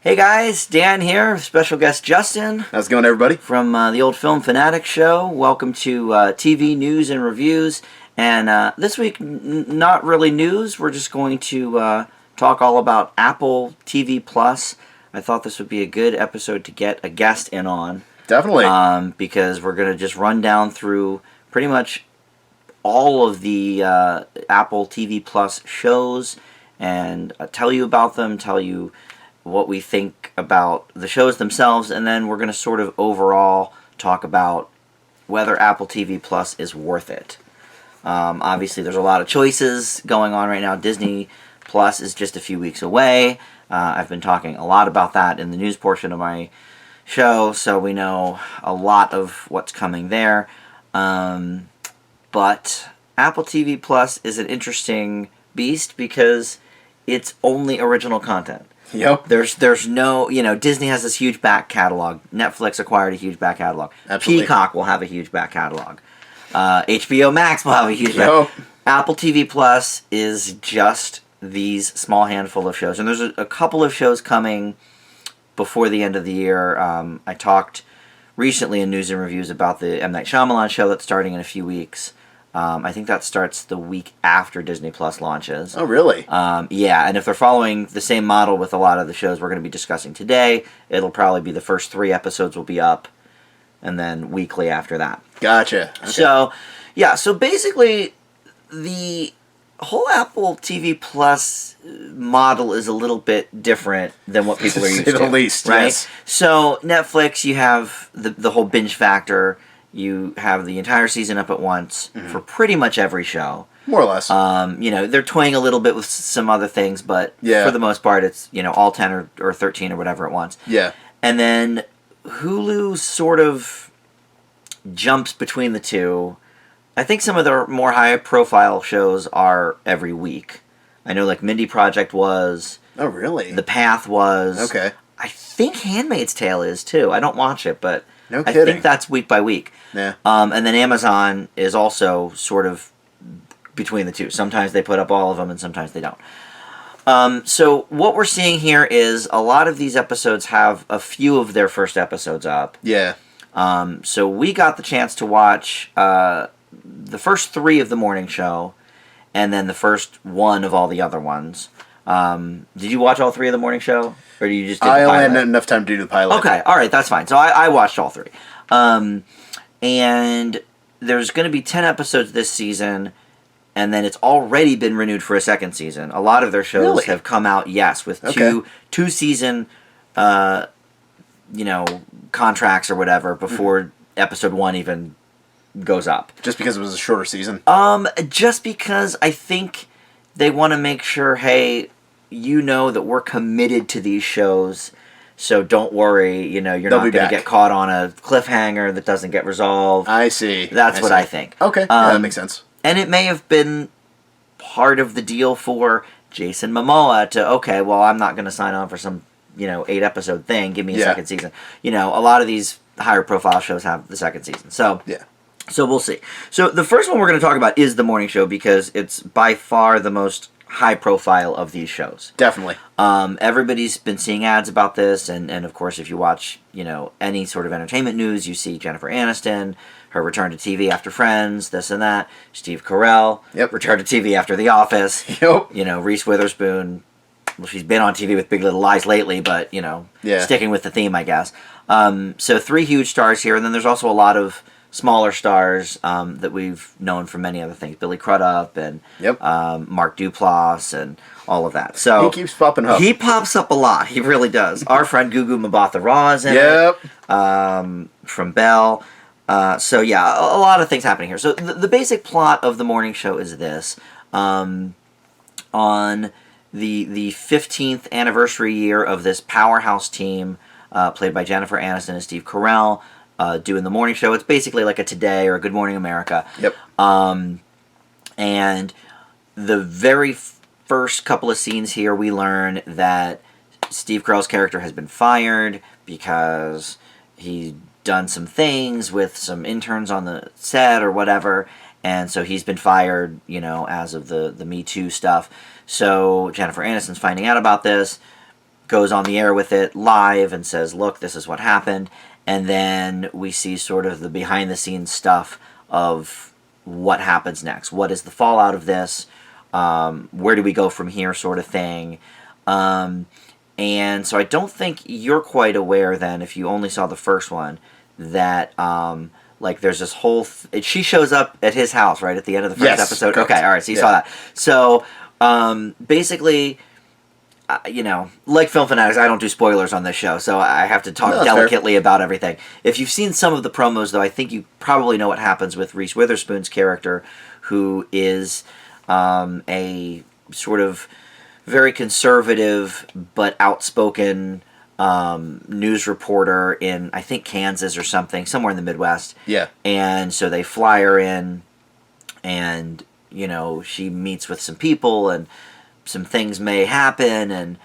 Hey guys, Dan here, special guest Justin. How's it going, everybody? From the Old Film Fanatic Show. Welcome to TV News and Reviews. And this week, not really news. We're just going to talk all about Apple TV Plus. I thought this would be a good episode to get a guest in on. Definitely. Because we're going to just run down through pretty much all of the Apple TV Plus shows and tell you about them, tell you what we think about the shows themselves, and then we're going to sort of overall talk about whether Apple TV Plus is worth it. Obviously, there's a lot of choices going on right now. Disney Plus is just a few weeks away. I've been talking a lot about that in the news portion of my show, so we know a lot of what's coming there. But Apple TV Plus is an interesting beast because it's only original content. Yep. There's no, Disney has this huge back catalog. Netflix acquired a huge back catalog. Absolutely. Peacock will have a huge back catalog. HBO Max will have a huge back. Apple TV Plus is just these small handful of shows. And there's a couple of shows coming before the end of the year. I talked recently in News and Reviews about the M. Night Shyamalan show that's starting in a few weeks. I think that starts the week after Disney Plus launches. Oh, really? Yeah, and if they're following the same model with a lot of the shows we're going to be discussing today, it'll probably be the first 3 episodes will be up, and then weekly after that. Gotcha. Okay. So basically, the whole Apple TV Plus model is a little bit different than what people are used to. To say the least, right? yes. So Netflix, you have the whole binge factor. You have the entire season up at once for pretty much every show. More or less. They're toying a little bit with some other things, but for the most part, it's, all 10 or 13 or whatever at once. Yeah. And then Hulu sort of jumps between the two. I think some of their more high-profile shows are every week. I know, like, Mindy Project was. Oh, really? The Path was. Okay. I think Handmaid's Tale is, too. I don't watch it, but no I kidding. think that's week by week. Yeah. And then Amazon is also sort of between the two. Sometimes they put up all of them, and sometimes they don't. So what we're seeing here is a lot of these episodes have a few of their first episodes up. Yeah. So we got the chance to watch the first 3 of the morning show, and then the first 1 of all the other ones. Did you watch all 3 of the morning show, or you just did the pilot? I only had enough time to do the pilot. Okay, all right, that's fine. So I watched all 3. And there's going to be 10 episodes this season, and then it's already been renewed for a second season. A lot of their shows have come out, with two season, contracts or whatever before episode 1 even goes up. Just because it was a shorter season? Just because I think they want to make sure, hey, that we're committed to these shows. So don't worry, you're not going to get caught on a cliffhanger that doesn't get resolved. I see. That's what I think. Okay, that makes sense. And it may have been part of the deal for Jason Momoa to, I'm not going to sign on for some, 8-episode thing. Give me a second season. A lot of these higher profile shows have the second season. So we'll see. So the first one we're going to talk about is the morning show because it's by far the most high profile of these shows. Definitely. Everybody's been seeing ads about this, and of course if you watch, any sort of entertainment news, you see Jennifer Aniston, her return to TV after Friends, this and that. Steve Carell, return to TV after The Office. Reese Witherspoon, well, she's been on TV with Big Little Lies lately, but, sticking with the theme, I guess. So 3 huge stars here, and then there's also a lot of smaller stars that we've known from many other things. Billy Crudup and Mark Duplass and all of that. So he keeps popping up. He pops up a lot. He really does. Our friend Gugu Mbatha-Raw is in it. From Belle. A lot of things happening here. So the basic plot of the morning show is this. On the 15th anniversary year of this powerhouse team played by Jennifer Aniston and Steve Carell, doing the morning show. It's basically like a Today or a Good Morning America. And the very first couple of scenes here, we learn that Steve Carell's character has been fired because he's done some things with some interns on the set or whatever, and so he's been fired, you know, as of the Me Too stuff. So Jennifer Aniston's finding out about this, goes on the air with it live and says, look, this is what happened. And then we see sort of the behind-the-scenes stuff of what happens next. What is the fallout of this? Where do we go from here, sort of thing. And so I don't think you're quite aware then, if you only saw the first one, that like there's this whole... she shows up at his house, right, at the end of the first episode? Correct. Okay, all right, so you saw that. So basically... you know, like Film Fanatics, I don't do spoilers on this show, so I have to talk delicately about everything. If you've seen some of the promos, though, I think you probably know what happens with Reese Witherspoon's character, who is a sort of very conservative but outspoken news reporter in, I think, Kansas or something, somewhere in the Midwest. Yeah. And so they fly her in, and, you know, she meets with some people, and some things may happen, and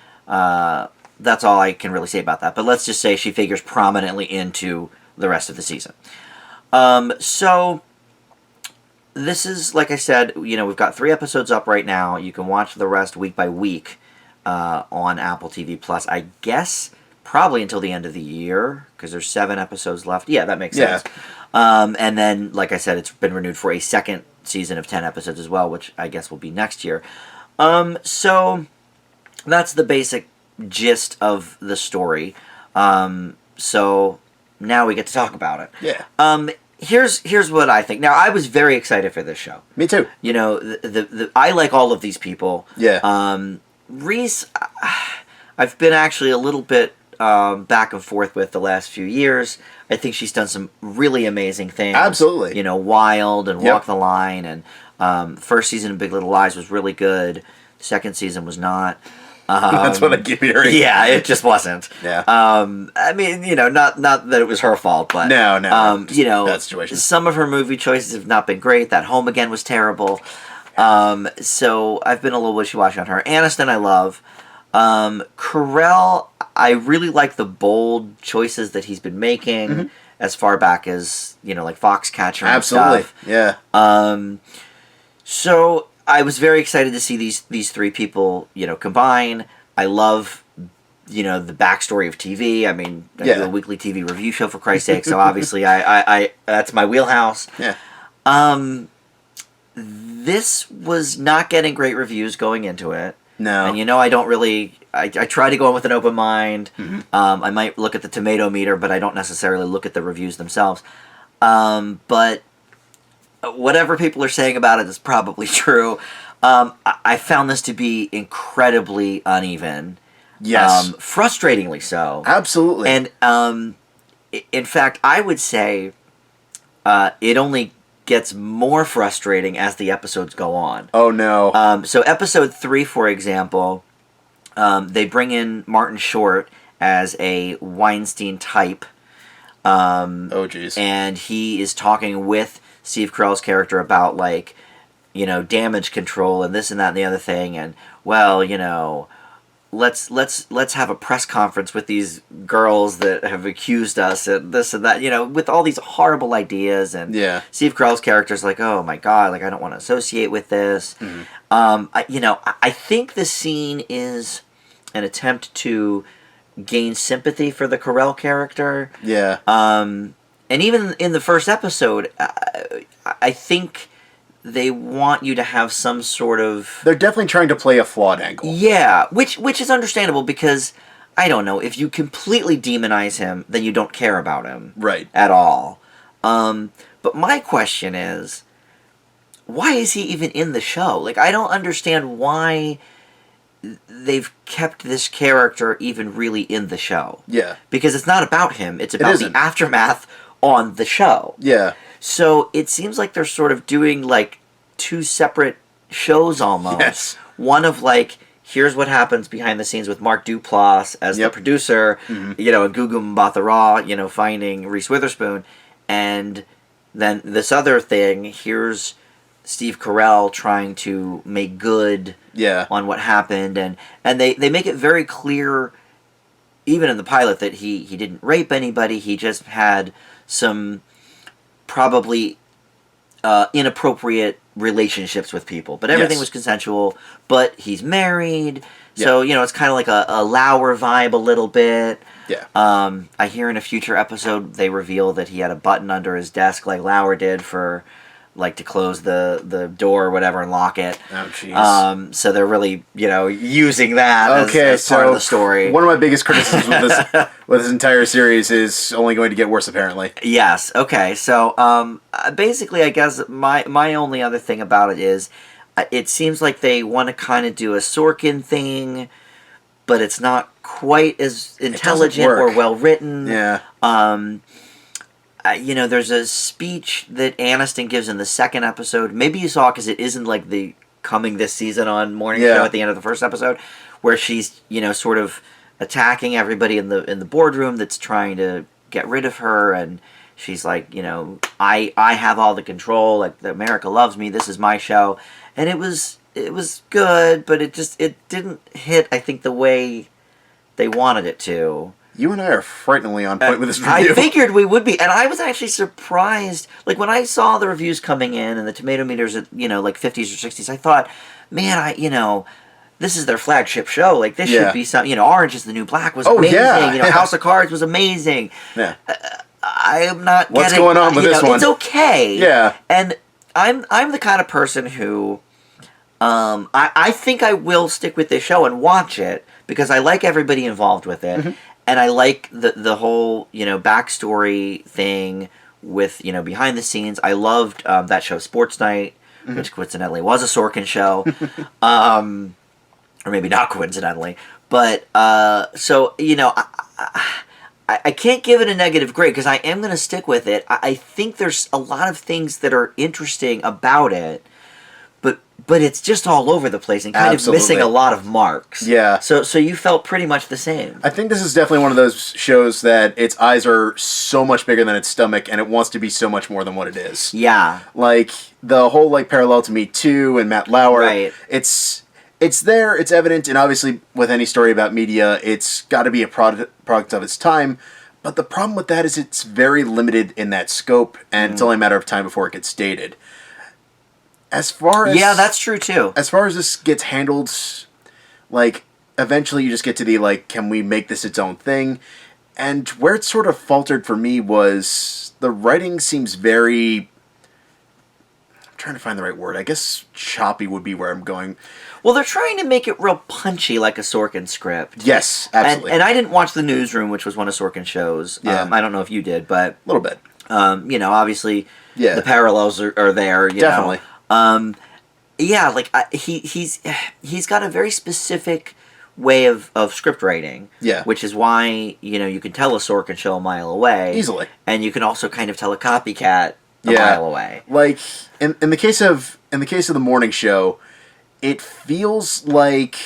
that's all I can really say about that. But let's just say she figures prominently into the rest of the season. So this is, like I said, you know, we've got 3 episodes up right now. You can watch the rest week by week on Apple TV Plus. I guess probably until the end of the year, because there's 7 episodes left. Yeah, that makes sense. And then, like I said, it's been renewed for a second season of 10 episodes as well, which I guess will be next year. So that's the basic gist of the story. So now we get to talk about it. Yeah. Here's what I think. Now, I was very excited for this show. Me too. You know, I like all of these people. Yeah. Reese, I've been actually a little bit back and forth with the last few years. I think she's done some really amazing things. Absolutely. You know, Wild and Walk the Line, and first season of Big Little Lies was really good. Second season was not. That's what I keep hearing. Yeah, it just wasn't. Yeah. I mean, you know, not that it was her fault, but no. You know, bad situation. Some of her movie choices have not been great. That Home Again was terrible. So I've been a little wishy-washy on her. Aniston, I love. Carell, I really like the bold choices that he's been making as far back as, you know, like Foxcatcher and stuff. Yeah. So I was very excited to see these 3 people, you know, combine. I love, you know, the backstory of TV. I mean, I do a weekly TV review show, for Christ's sake, so obviously I that's my wheelhouse. Yeah. This was not getting great reviews going into it. No. And, you know, I don't really... I try to go in with an open mind. I might look at the tomato meter, but I don't necessarily look at the reviews themselves. But whatever people are saying about it is probably true. I found this to be incredibly uneven. Yes. Frustratingly so. Absolutely. And, in fact, I would say it only gets more frustrating as the episodes go on. Oh, no. So episode 3, for example, they bring in Martin Short as a Weinstein type. Oh, jeez. And he is talking with Steve Carell's character about, like, you know, damage control and this and that and the other thing. And, well, you know, let's have a press conference with these girls that have accused us and this and that, you know, with all these horrible ideas. And Steve Carell's character's like, oh my God, like, I don't want to associate with this. I think the scene is an attempt to gain sympathy for the Carell character. Yeah. And even in the first episode, I think they want you to have some sort of... They're definitely trying to play a flawed angle. Yeah, which is understandable because, I don't know, if you completely demonize him, then you don't care about him. Right. At all. But my question is, why is he even in the show? Like, I don't understand why they've kept this character even really in the show. Yeah. Because it's not about him, it's about the aftermath on the show. Yeah. So it seems like they're sort of doing, like, 2 separate shows almost. Yes. One of, like, here's what happens behind the scenes with Mark Duplass as the producer, you know, and Gugu Mbatha-Raw, you know, finding Reese Witherspoon. And then this other thing, here's Steve Carell trying to make good on what happened. And they make it very clear, even in the pilot, that he didn't rape anybody. He just had some probably inappropriate relationships with people. But everything was consensual. But he's married. So, it's kind of like a Lauer vibe a little bit. Yeah. I hear in a future episode they reveal that he had a button under his desk like Lauer did for, like, to close the door or whatever and lock it. Oh, jeez. So they're really, using that as part of the story. One of my biggest criticisms with this entire series is only going to get worse, apparently. Yes. Okay. So, basically, I guess my only other thing about it is, it seems like they want to kind of do a Sorkin thing, but it's not quite as intelligent or well written. Yeah. There's a speech that Aniston gives in the second episode. Maybe you saw it because it isn't like the coming this season on morning show at the end of the first episode, where she's sort of attacking everybody in the boardroom that's trying to get rid of her, and she's like, I have all the control. Like, America loves me. This is my show, and it was good, but it didn't hit, I think, the way they wanted it to. You and I are frighteningly on point with this review. I figured we would be, and I was actually surprised. Like, when I saw the reviews coming in and the tomato meters at, like 50s or 60s, I thought, man, this is their flagship show. Like, this should be something, Orange is the New Black was amazing. Yeah. House of Cards was amazing. Yeah. I am not What's getting... going on with this one? It's okay. Yeah. And I'm the kind of person who... I think I will stick with this show and watch it because I like everybody involved with it. Mm-hmm. And I like the whole, backstory thing with, behind the scenes. I loved that show Sports Night, which coincidentally was a Sorkin show. Or maybe not coincidentally. But, so, I can't give it a negative grade because I am going to stick with it. I think there's a lot of things that are interesting about it. But it's just all over the place and kind of missing a lot of marks. Yeah. So you felt pretty much the same. I think this is definitely one of those shows that its eyes are so much bigger than its stomach, and it wants to be so much more than what it is. Yeah. Like, the whole, parallel to Me Too and Matt Lauer. Right. It's there, it's evident, and obviously with any story about media, it's got to be a product of its time. But the problem with that is it's very limited in that scope, and it's only a matter of time before it gets dated. As far as... Yeah, that's true, too. As far as this gets handled, eventually you just get to the, can we make this its own thing? And where it sort of faltered for me was the writing seems very... I'm trying to find the right word. I guess choppy would be where I'm going. Well, they're trying to make it real punchy like a Sorkin script. Yes, absolutely. And I didn't watch The Newsroom, which was one of Sorkin's shows. Yeah. I don't know if you did, but... A little bit. Obviously, the parallels are there, Definitely. He's got a very specific way of script writing. Yeah. Which is why, you can tell a Sorkin show a mile away. Easily. And you can also kind of tell a copycat a mile away. Like, in the case of the morning show, it feels like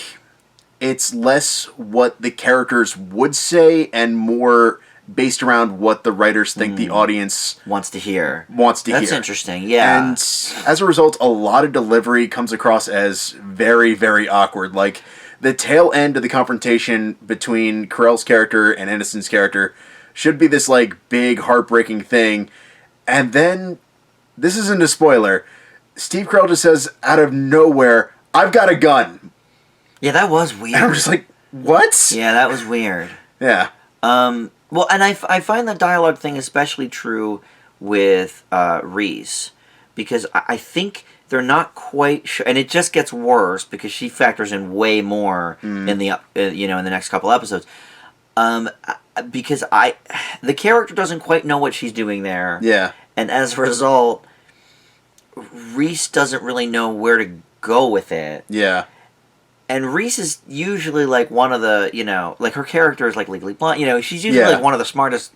it's less what the characters would say and more based around what the writers think the audience wants to hear. That's interesting, yeah. And as a result, a lot of delivery comes across as very, very awkward. Like, the tail end of the confrontation between Carell's character and Aniston's character should be this, big, heartbreaking thing. And then, this isn't a spoiler, Steve Carell just says, out of nowhere, "I've got a gun." Yeah, that was weird. And I'm just like, what? Yeah, that was weird. Yeah. Well, and I find the dialogue thing especially true with Reese, because I think they're not quite sure, and it just gets worse because she factors in way more in the in the next couple episodes. Because the character doesn't quite know what she's doing there. Yeah. And as a result, Reese doesn't really know where to go with it. Yeah. And Reese is usually one of the, her character is Legally Blonde. She's usually one of the smartest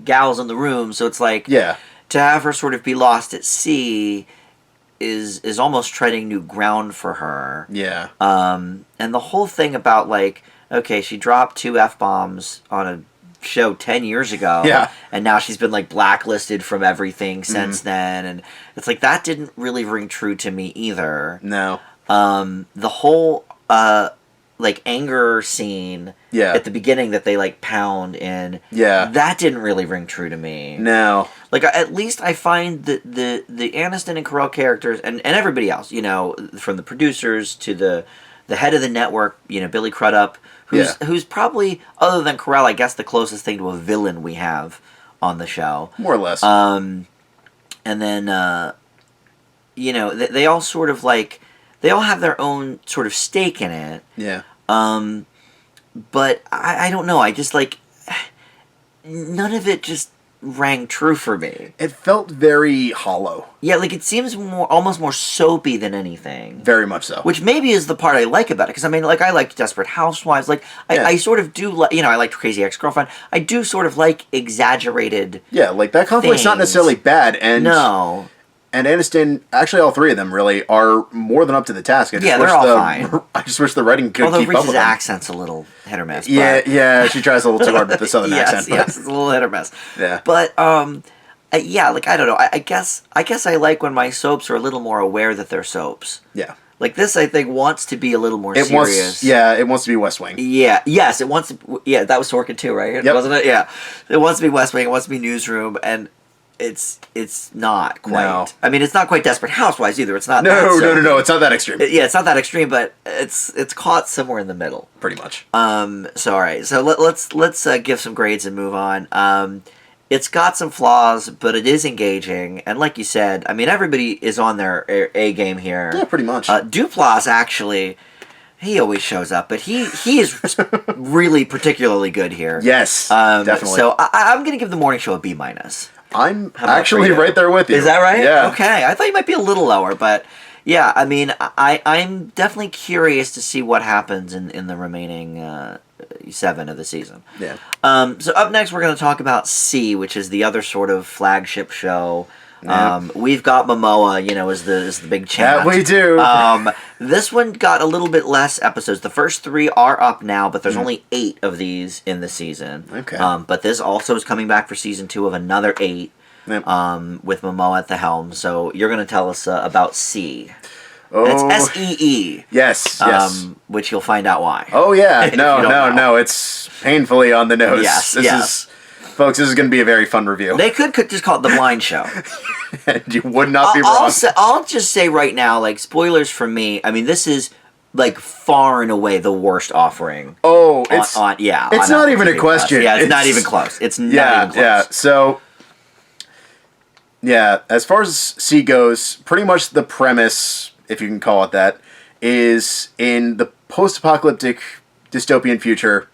gals in the room. So it's to have her sort of be lost at sea is almost treading new ground for her. Yeah. And the whole thing about okay, she dropped 2 F-bombs on a show 10 years ago. Yeah. And now she's been blacklisted from everything since then. And it's that didn't really ring true to me either. No. The whole anger scene at the beginning that they pound in, that didn't really ring true to me. No. At least I find that the Aniston and Carell characters and everybody else, from the producers to the the head of the network, Billy Crudup, who's probably, other than Carell, I guess the closest thing to a villain we have on the show. More or less. And then, they all sort of they all have their own sort of stake in it. Yeah. But I don't know. I just none of it just rang true for me. It felt very hollow. Yeah, it seems almost more soapy than anything. Very much so. Which maybe is the part I like about it, because I liked Desperate Housewives. I sort of do I liked Crazy Ex-Girlfriend. I do sort of like exaggerated. Yeah, that conflict's not necessarily bad, and no. And Aniston, actually, all three of them really are more than up to the task. They're all fine. I just wish the writing could Although keep up with them. Reese's accent's a little hit or miss. Yeah, she tries a little too hard with the southern accent. Yes, it's a little hit or miss. Yeah. But I don't know. I guess I like when my soaps are a little more aware that they're soaps. Yeah. This, I think, wants to be a little more serious. It wants to be West Wing. Yeah. Yes, it wants to. Yeah, that was Sorkin too, right? Yep. Wasn't it? Yeah. It wants to be West Wing. It wants to be Newsroom, and it's not quite. No. I mean, it's not quite Desperate Housewives either. It's not. No. It's not that extreme. It's not that extreme, but it's caught somewhere in the middle. Pretty much. So all right. So let's give some grades and move on. It's got some flaws, but it is engaging, and like you said, I mean, everybody is on their A game here. Yeah, pretty much. Duplass actually. He always shows up, but he is really particularly good here. Yes, definitely. So I'm going to give the morning show a B-. I'm actually right there with you. Is that right? Yeah. Okay. I thought you might be a little lower, but yeah, I mean, I'm definitely curious to see what happens in the remaining 7 of the season. Yeah. So up next, we're going to talk about C, which is the other sort of flagship show. Yeah. We've got Momoa, as the big chant. Yeah, we do. This one got a little bit less episodes. The first 3 are up now, but there's only 8 of these in the season. Okay. But this also is coming back for season 2 of another 8. Yep. With Momoa at the helm. So you're going to tell us about C. Oh. And it's SEE. Yes. Which you'll find out why. Oh yeah. No. It's painfully on the nose. Yes. Folks, this is going to be a very fun review. They could just call it The Blind Show. And you would not be wrong. I'll just say right now, spoilers from me. I mean, this is far and away the worst offering. Oh, it's not even a question. Yeah, it's not even close. It's not even close. Yeah. So, yeah, as far as C goes, pretty much the premise, if you can call it that, is in the post-apocalyptic dystopian future,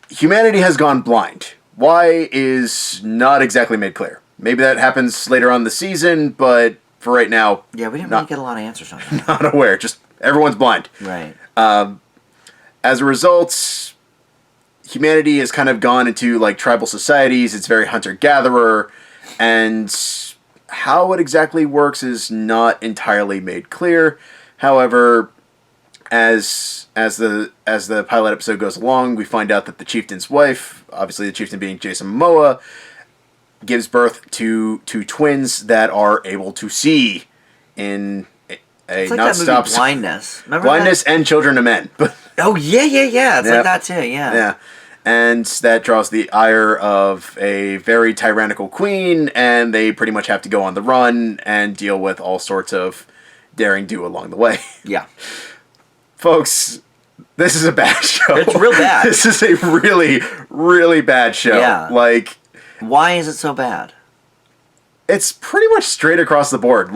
humanity has gone blind. Why is not exactly made clear. Maybe that happens later on in the season, but for right now... Yeah, we didn't really get a lot of answers on that. Not aware. Just everyone's blind. Right. As a result, humanity has kind of gone into tribal societies. It's very hunter-gatherer, and how it exactly works is not entirely made clear. However, as the pilot episode goes along, we find out that the chieftain's wife, obviously the chieftain being Jason Momoa, gives birth to 2 twins that are able to see in a non-stop Blindness. Remember blindness and children of men. Oh yeah. It's like that too. Yeah. Yeah. And that draws the ire of a very tyrannical queen, and they pretty much have to go on the run and deal with all sorts of daring do along the way. Yeah. Folks, this is a bad show. It's real bad. This is a really, really bad show. Yeah. Why is it so bad? It's pretty much straight across the board.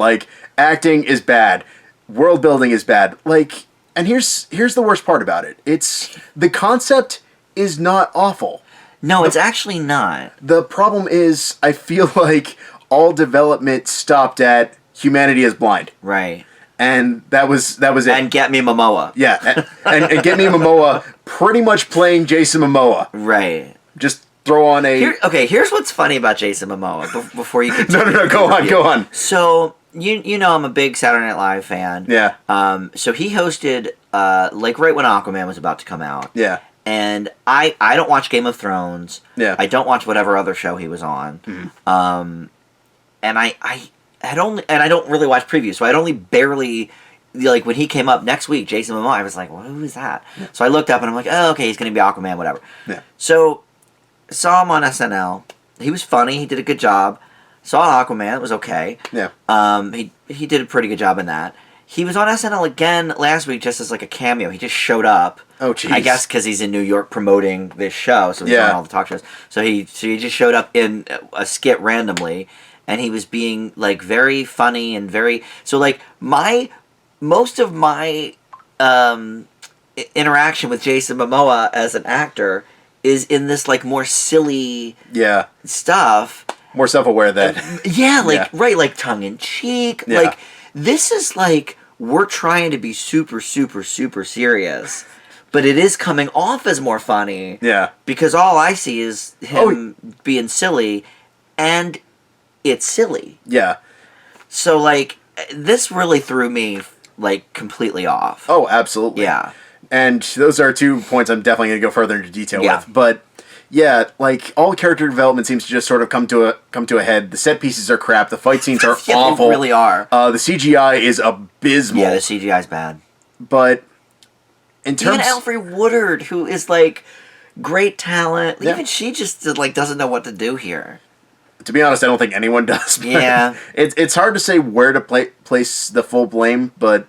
Acting is bad. World building is bad. And here's the worst part about it. It's the concept is not awful. No, it's actually not. The problem is, I feel like all development stopped at humanity is blind. Right. And that was it. And get me Momoa. Yeah, and get me Momoa pretty much playing Jason Momoa. Right. Just throw on a... Here's what's funny about Jason Momoa, before you continue. No, go on. So, you know I'm a big Saturday Night Live fan. Yeah. So he hosted, right when Aquaman was about to come out. Yeah. And I don't watch Game of Thrones. Yeah. I don't watch whatever other show he was on. Mm-hmm. And I don't really watch previews, so I'd only barely, when he came up next week, Jason Momoa, I was like, well, who is that? Yeah. So I looked up and I'm like, oh, okay, he's going to be Aquaman, whatever. Yeah. So, saw him on SNL. He was funny. He did a good job. Saw Aquaman. It was okay. Yeah. He did a pretty good job in that. he was on SNL again last week just as like a cameo. He just showed up. Oh, jeez. I guess because he's in New York promoting this show, so he's on all the talk shows. So he just showed up in a skit randomly, and he was being like very funny and very so like most of my interaction with Jason Momoa as an actor is in this like more silly stuff. More self-aware that right, like tongue in cheek. Yeah. Like this is like we're trying to be super, super, super serious, but it is coming off as more funny. Yeah. Because all I see is him being silly, and it's silly. Yeah. So like this really threw me like completely off. Oh, absolutely. Yeah. And those are 2 points I'm definitely going to go further into detail with. But yeah, like all character development seems to just sort of come to a head. The set pieces are crap. The fight scenes are awful. They really are. The CGI is abysmal. Yeah, the CGI's bad. But in terms, even Alfre Woodard, who is like great talent, even she just like doesn't know what to do here. To be honest, I don't think anyone does. But yeah, it's hard to say where to place the full blame, but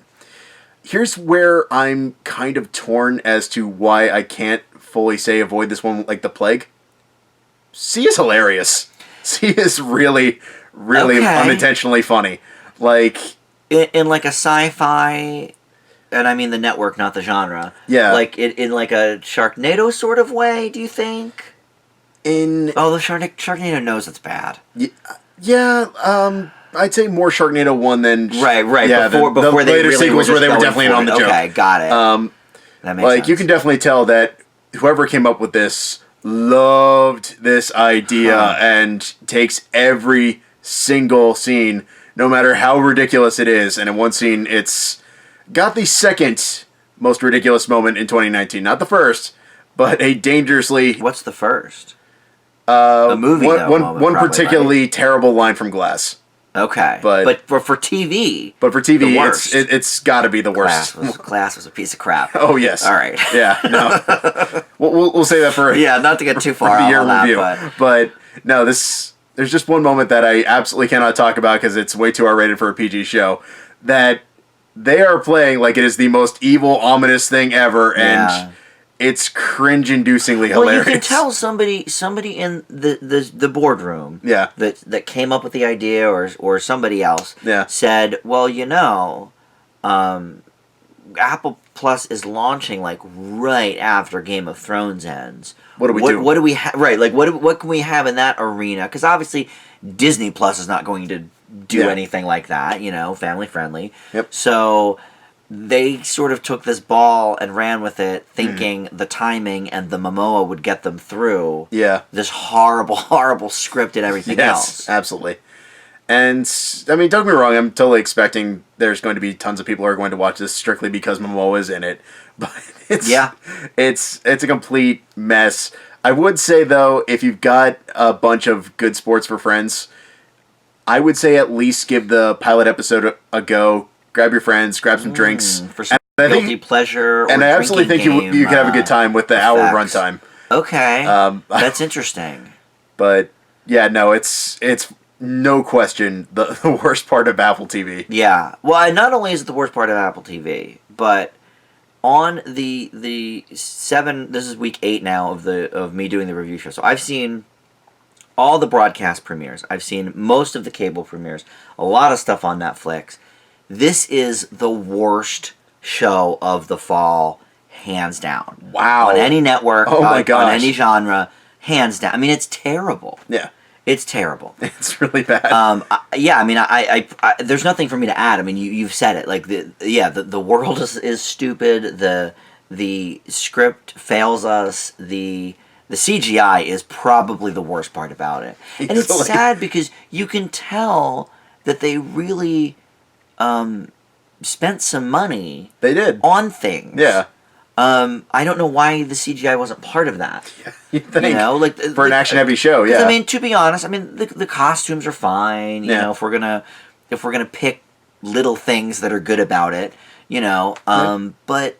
here's where I'm kind of torn as to why I can't fully say avoid this one like the plague. C is hilarious. C is really, really unintentionally funny. Like in like a sci-fi, and I mean the network, not the genre. Yeah. Like in like a Sharknado sort of way. Do you think? The Sharknado knows it's bad. Yeah. I'd say more Sharknado 1 than right. Yeah, before the they later really sequels where they were definitely on the joke. Okay, got it. That makes sense. You can definitely tell that whoever came up with this loved this idea and takes every single scene, no matter how ridiculous it is. And in one scene, it's got the second most ridiculous moment in 2019, not the first, but a dangerously. What's the first? The movie. One particularly terrible line from Glass. Okay, but for TV, it's got to be the worst. Glass was a piece of crap. Oh yes. All right. Yeah. No. we'll say that for not to get too far the year on review. That, but no, there's just one moment that I absolutely cannot talk about because it's way too R-rated for a PG show. That they are playing like it is the most evil, ominous thing ever, and it's cringe-inducingly hilarious. You can tell somebody in the boardroom that came up with the idea or somebody else said, well, Apple Plus is launching like right after Game of Thrones ends. What do we do? What do we have? Right, like what can we have in that arena? Because obviously Disney Plus is not going to do anything like that, family friendly. Yep. So they sort of took this ball and ran with it, thinking the timing and the Momoa would get them through this horrible, horrible script and everything else. Yes, absolutely. And, I mean, don't get me wrong, I'm totally expecting there's going to be tons of people who are going to watch this strictly because Momoa is in it. But it's a complete mess. I would say, though, if you've got a bunch of good sports for friends, I would say at least give the pilot episode a go. Grab your friends, grab some drinks. For some guilty pleasure. And I absolutely think you could have a good time with the hour runtime. Okay. That's interesting. But, yeah, no, it's no question the worst part of Apple TV. Yeah. Well, not only is it the worst part of Apple TV, but on the 7, this is week 8 now of me doing the review show. So I've seen all the broadcast premieres. I've seen most of the cable premieres. A lot of stuff on Netflix. This is the worst show of the fall, hands down. Wow. On any network, oh my gosh. On any genre, hands down. I mean, it's terrible. Yeah. It's terrible. It's really bad. I there's nothing for me to add. I mean, you've said it. Like the world is stupid. The script fails us. The CGI is probably the worst part about it. And it's sad because you can tell that they really spent some money. They did. On things. Yeah. I don't know why the CGI wasn't part of that. Yeah, you think, for an action-heavy show, I mean, to be honest, the costumes are fine. You know, if we're gonna pick little things that are good about it, but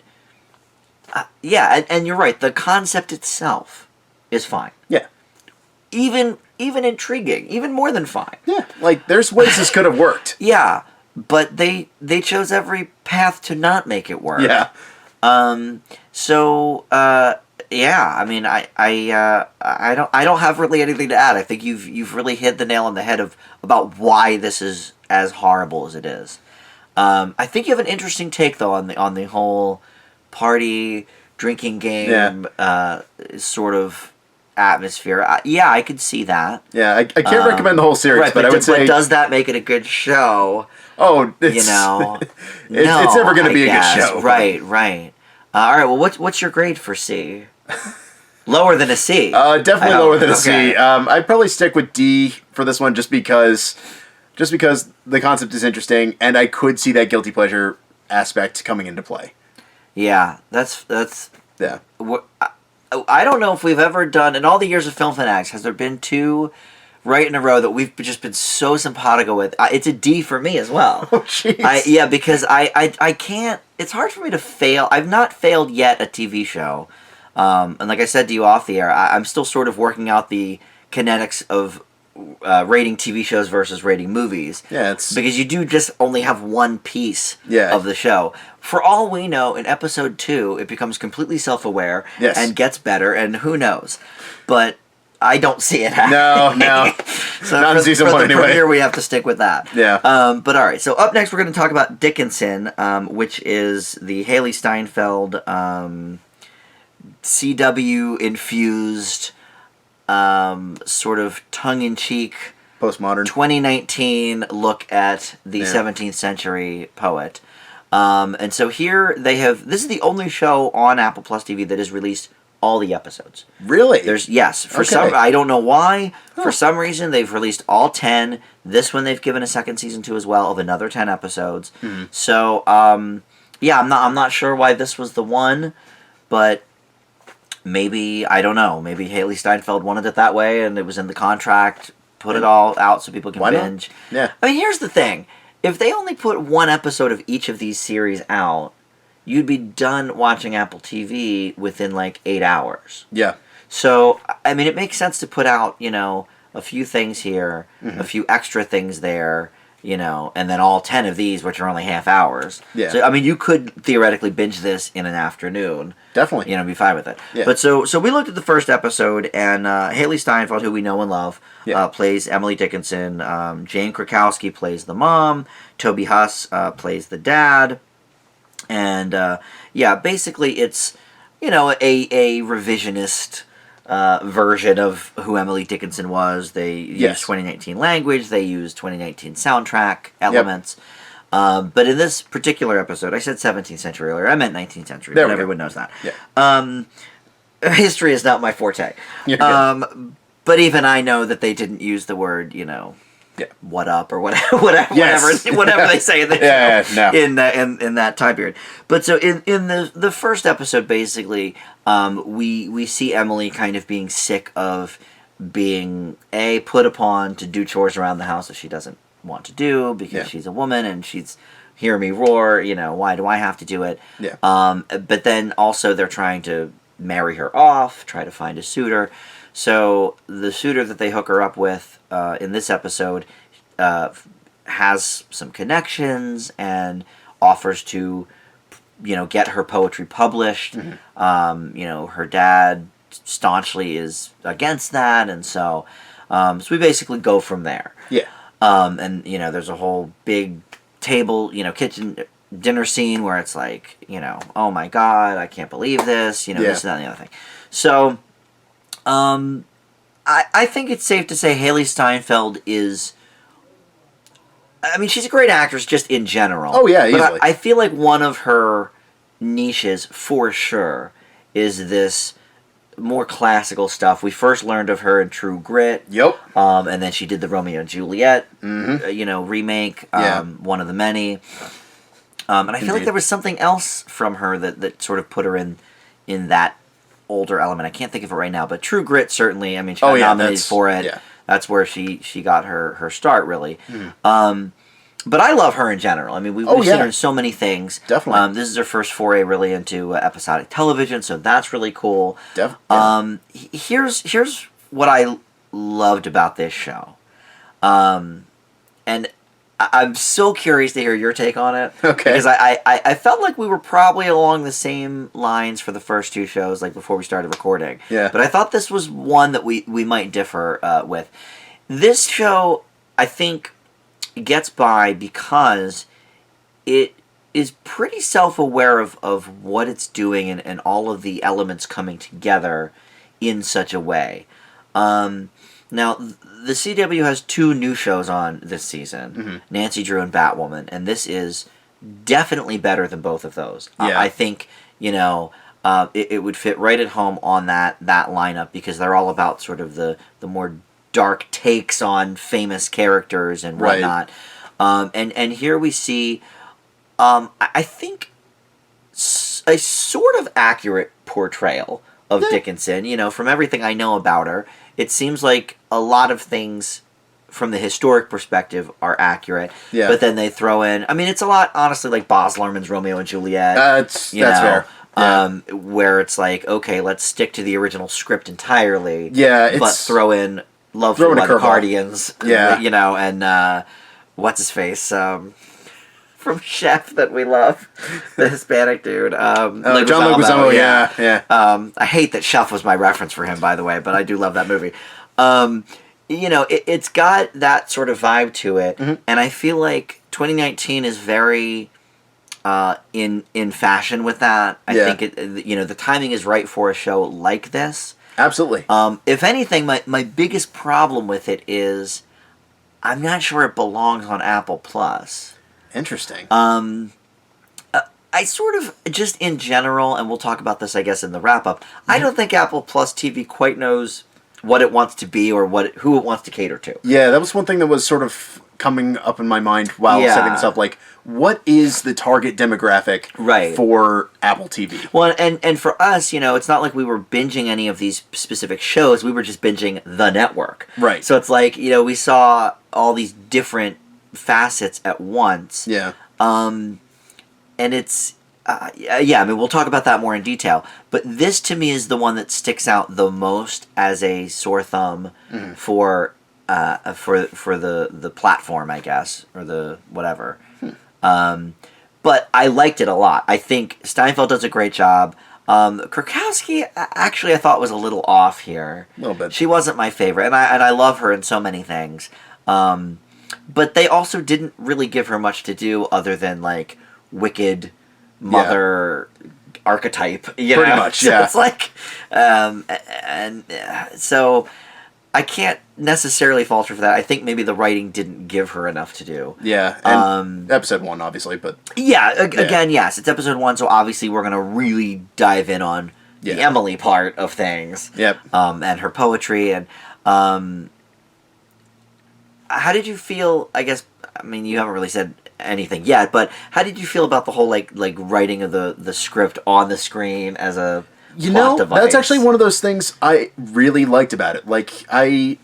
and you're right. The concept itself is fine. Yeah. Even intriguing, even more than fine. Yeah, like there's ways this could have worked. Yeah. but they chose every path to not make it work. Yeah. So yeah, I mean, I don't have really anything to add. I think you've really hit the nail on the head about why this is as horrible as it is. I think you have an interesting take though on the whole party drinking game sort of atmosphere. Yeah, I could see that. Yeah, I can't recommend the whole series, Right, but I would say... But does that make it a good show? Oh, it's, You know, it's never going to be a good show. Right. All right. Well, what's your grade for C? Lower than a C. Definitely lower than a C. I'd probably stick with D for this one, just because the concept is interesting, and I could see that guilty pleasure aspect coming into play. Yeah, that's yeah. I don't know if we've ever done in all the years of Film Fanatics. Has there been two right in a row that we've just been so simpatico with? It's a D for me as well. Oh, jeez. Yeah, because I can't. It's hard for me to fail. I've not failed yet a TV show, and like I said to you off the air, I'm still sort of working out the kinetics of rating TV shows versus rating movies. Yeah, it's because you do just only have one piece of the show. For all we know, in episode 2, it becomes completely self-aware and gets better, and who knows? But I don't see it happening. No. So not in season 1 anyway. For premiere, we have to stick with that. Yeah. But all right. So up next, we're going to talk about Dickinson, which is the Haley Steinfeld CW infused. Sort of tongue-in-cheek postmodern 2019 look at the 17th century poet. And so here they have, this is the only show on Apple Plus TV that has released all the episodes. Really? Some, I don't know why. For some reason, they've released all 10. This one they've given a second season to as well of another 10 episodes. Mm-hmm. So, yeah, I'm not sure why this was the one, but maybe, I don't know, maybe Haley Steinfeld wanted it that way and it was in the contract, put it all out so people can binge. Yeah. I mean, here's the thing. If they only put one episode of each of these series out, you'd be done watching Apple TV within like 8 hours. Yeah. So, I mean, it makes sense to put out, a few things here, a few extra things there, and then all 10 of these, which are only half hours. Yeah. So, I mean, you could theoretically binge this in an afternoon. Definitely. Be fine with it. Yeah. But so we looked at the first episode, and Haley Steinfeld, who we know and love, plays Emily Dickinson. Jane Krakowski plays the mom. Toby Huss plays the dad. And, basically it's, a revisionist version of who Emily Dickinson was. They use 2019 language. They use 2019 soundtrack elements. But in this particular episode, I said 17th century earlier. I meant 19th century, but everyone knows that. Yeah. History is not my forte. But even I know that they didn't use the word, what up or whatever they say in the show in that time period. But so in the first episode, basically, we see Emily kind of being sick of being put upon to do chores around the house that she doesn't want to do because she's a woman and she's hear me roar, why do I have to do it? Yeah. But then also they're trying to marry her off, try to find a suitor. So the suitor that they hook her up with in this episode has some connections and offers to, get her poetry published. Mm-hmm. Her dad staunchly is against that, and so we basically go from there. Yeah. And there's a whole big table, kitchen dinner scene where it's like, oh my God, I can't believe this, this and that and the other thing. So, I think it's safe to say Haley Steinfeld is, I mean, she's a great actress just in general. Oh yeah, easily. But I feel like one of her niches, for sure, is this more classical stuff. We first learned of her in True Grit. Yep. And then she did the Romeo and Juliet, remake, one of the many. And I feel like there was something else from her that sort of put her in that older element. I can't think of it right now, but True Grit certainly. I mean, she got nominated for it. Yeah. That's where she got her start, really. Mm. But I love her in general. I mean, we've seen her in so many things. Definitely. This is her first foray really into episodic television, so that's really cool. Here's what I loved about this show. And I'm so curious to hear your take on it. Okay. Because I felt like we were probably along the same lines for the first two shows, like before we started recording. Yeah. But I thought this was one that we might differ with. This show, I think, gets by because it is pretty self-aware of what it's doing and all of the elements coming together in such a way. Now, the CW has two new shows on this season, Nancy Drew and Batwoman, and this is definitely better than both of those. Yeah. I think, it would fit right at home on that lineup because they're all about sort of the more dark takes on famous characters and whatnot. Right. And here we see, I think, a sort of accurate portrayal of Dickinson. From everything I know about her, it seems like a lot of things from the historic perspective are accurate. Yeah. But then they throw in, I mean, it's a lot, honestly, like Baz Luhrmann's Romeo and Juliet. That's fair. Yeah. Where it's like, okay, let's stick to the original script entirely. Yeah, but throw in Love for the Guardians. Yeah. And what's his face? From Chef that we love, the Hispanic dude. John Leguizamo, yeah. I hate that Chef was my reference for him, by the way, but I do love that movie. It's got that sort of vibe to it, and I feel like 2019 is very in fashion with that. I think the timing is right for a show like this. Absolutely. If anything, my biggest problem with it is I'm not sure it belongs on Apple Plus. Interesting. I sort of, just in general, and we'll talk about this, I guess, in the wrap-up, I don't think Apple Plus TV quite knows what it wants to be or who it wants to cater to. Yeah, that was one thing that was sort of coming up in my mind while setting this up. Like, what is the target demographic for Apple TV? Well, and for us, it's not like we were binging any of these specific shows. We were just binging the network. Right. So it's like, we saw all these different facets at once. Yeah. And it's, I mean, we'll talk about that more in detail. But this, to me, is the one that sticks out the most as a sore thumb for the platform, I guess, or the whatever. But I liked it a lot. I think Steinfeld does a great job. Krakowski, actually, I thought was a little off here. A little bit. She wasn't my favorite, and I love her in so many things. But they also didn't really give her much to do other than, like, wicked mother archetype, Pretty much, yeah. It's like, so I can't necessarily falter for that. I think maybe the writing didn't give her enough to do. Yeah, and episode 1, obviously, but... Again, yes, it's episode 1, so obviously we're going to really dive in on the Emily part of things. Yep. And her poetry, and... how did you feel, I guess, I mean, you haven't really said anything yet, but how did you feel about the whole, like writing of the script on the screen as a plot device? That's actually one of those things I really liked about it. Like, I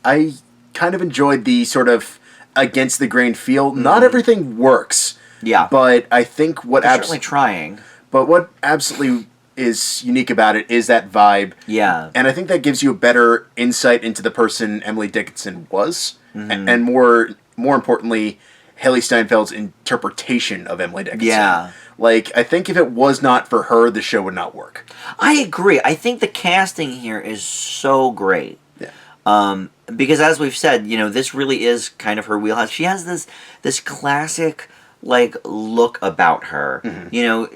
kind of enjoyed the sort of against-the-grain feel. Not everything works. Yeah. But I think what... They're certainly trying. But what absolutely is unique about it is that vibe. Yeah. And I think that gives you a better insight into the person Emily Dickinson was. And more importantly, Haley Steinfeld's interpretation of Emily Dickinson. Yeah. Like, I think if it was not for her, the show would not work. I agree. I think the casting here is so great. Yeah. Because as we've said, this really is kind of her wheelhouse. She has this classic, like, look about her.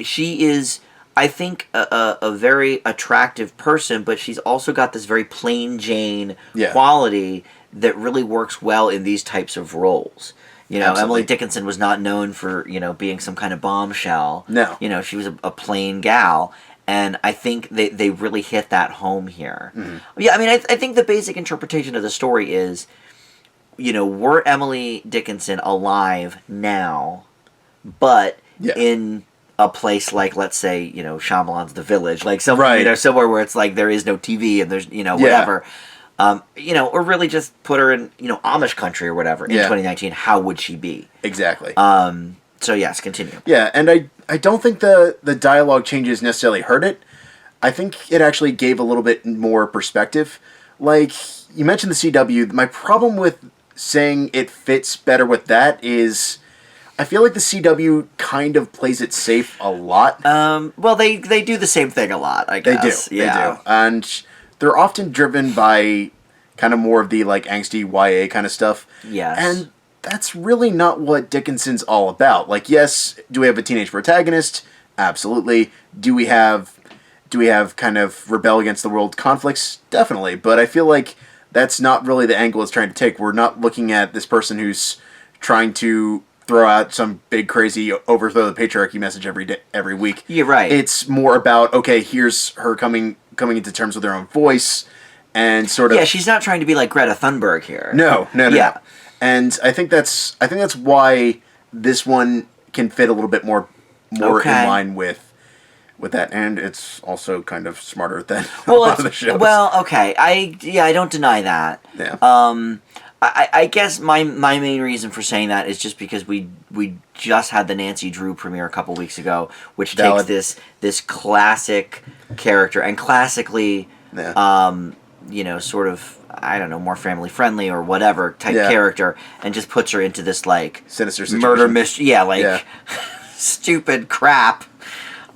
She is, I think, a very attractive person, but she's also got this very plain Jane quality that really works well in these types of roles. Emily Dickinson was not known for, being some kind of bombshell. No. She was a plain gal, and I think they really hit that home here. Yeah, I mean, I think the basic interpretation of the story is, were Emily Dickinson alive now, but in a place like, let's say, Shyamalan's The Village, like somewhere, somewhere where it's like there is no TV and there's, whatever. Or really just put her in, Amish country or whatever in 2019. How would she be? Exactly. So yes, continue. Yeah, and I don't think the dialogue changes necessarily hurt it. I think it actually gave a little bit more perspective. Like, you mentioned the CW. My problem with saying it fits better with that is I feel like the CW kind of plays it safe a lot. Well, they do the same thing a lot, I guess. They do. And they're often driven by kind of more of the, like, angsty YA kind of stuff. Yes. And that's really not what Dickinson's all about. Like, yes, do we have a teenage protagonist? Absolutely. Do we have kind of rebel against the world conflicts? Definitely. But I feel like that's not really the angle it's trying to take. We're not looking at this person who's trying to throw out some big crazy overthrow the patriarchy message every week. You're right. It's more about, okay, here's her coming into terms with her own voice and sort of... Yeah, she's not trying to be like Greta Thunberg here. No. Yeah. No. And I think that's why this one can fit a little bit more in line with that, and it's also kind of smarter than a lot of the shows. Well, okay, I don't deny that. Yeah. I guess my main reason for saying that is just because we just had the Nancy Drew premiere a couple weeks ago, which Valid. takes this classic character and classically, sort of, I don't know, more family friendly or whatever type character, and just puts her into this like sinister situation. Murder mystery, stupid crap.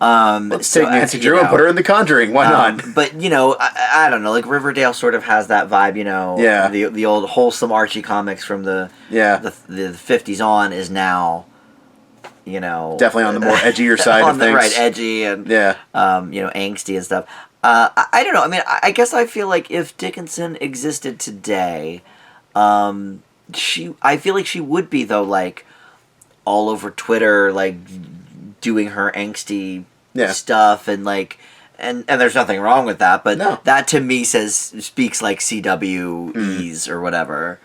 Let's take Nancy Drew and put her in The Conjuring. Why not? But I don't know. Like Riverdale sort of has that vibe. Yeah. The old wholesome Archie comics from the 50s on is now, definitely on the more edgier side of things. Right, edgy and angsty and stuff. I don't know. I mean, I guess I feel like if Dickinson existed today, I feel like she would be though, like all over Twitter, like doing her angsty stuff and like and there's nothing wrong with that, but that to me speaks like CWEs or whatever.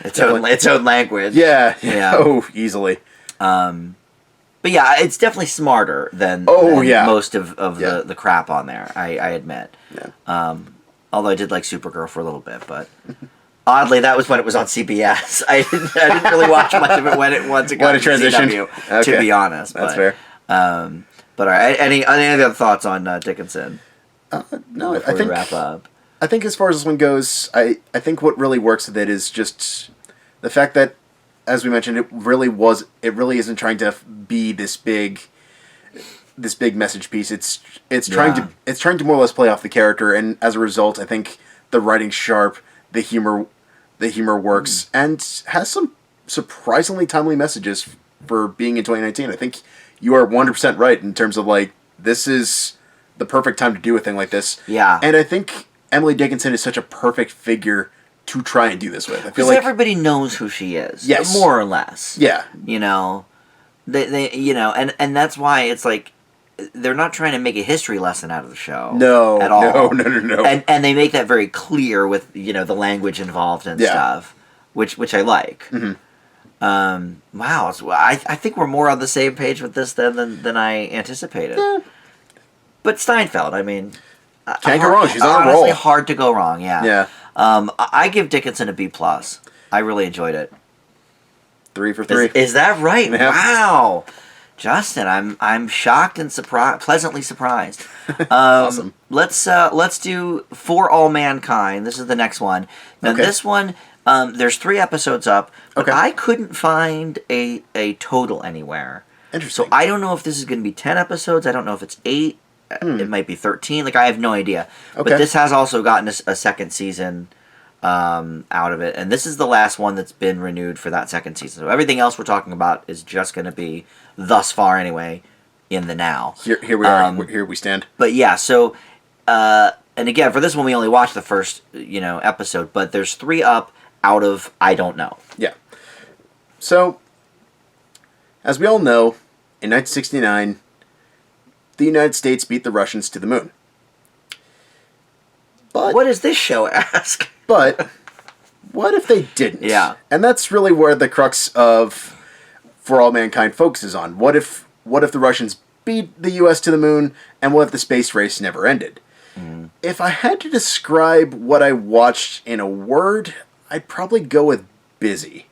Its own language. Yeah. Oh, easily. But yeah, it's definitely smarter than most of the crap on there, I admit. Yeah. Although I did like Supergirl for a little bit, but oddly, that was when it was on CBS. I didn't really watch much of it once it got to CW, to be honest. That's fair. But all right, any other thoughts on Dickinson? No, before we wrap up. I think as far as this one goes, I think what really works with it is just the fact that, as we mentioned, it really isn't trying to be this big message piece. It's trying to more or less play off the character, and as a result, I think the writing's sharp. The humor works, and has some surprisingly timely messages for being in 2019. I think you are 100% right in terms of, like, this is the perfect time to do a thing like this. Yeah. And I think Emily Dickinson is such a perfect figure to try and do this with. I feel like everybody knows who she is. Yes. More or less. Yeah. They and that's why it's like they're not trying to make a history lesson out of the show. No. At all. No. And they make that very clear with, the language involved and stuff, which I like. Mm-hmm. Wow. I think we're more on the same page with this than I anticipated. Yeah. But Steinfeld, I mean... Can't go wrong. She's on a roll. Honestly, hard to go wrong, yeah. Yeah. I give Dickinson a B+. I really enjoyed it. 3 for 3. Is that right? Yeah. Wow. Justin, I'm shocked and pleasantly surprised. Awesome. Let's do For All Mankind. This is the next one. Now this one, there's 3 episodes up, but I couldn't find a total anywhere. Interesting. So I don't know if this is going to be 10 episodes. I don't know if it's 8. It might be 13. Like, I have no idea. But this has also gotten a second season out of it, and this is the last one that's been renewed for that second season. So everything else we're talking about is just going to be, thus far anyway, in the now. Here we are. Here we stand. But yeah, so and again, for this one we only watched the first episode, but there's 3 up out of I don't know. Yeah. So, as we all know, in 1969, the United States beat the Russians to the moon. But what does this show ask? But what if they didn't? Yeah. And that's really where the crux of For All Mankind focuses on. What if the Russians beat the U.S. to the moon, and what if the space race never ended? Mm. If I had to describe what I watched in a word, I'd probably go with busy.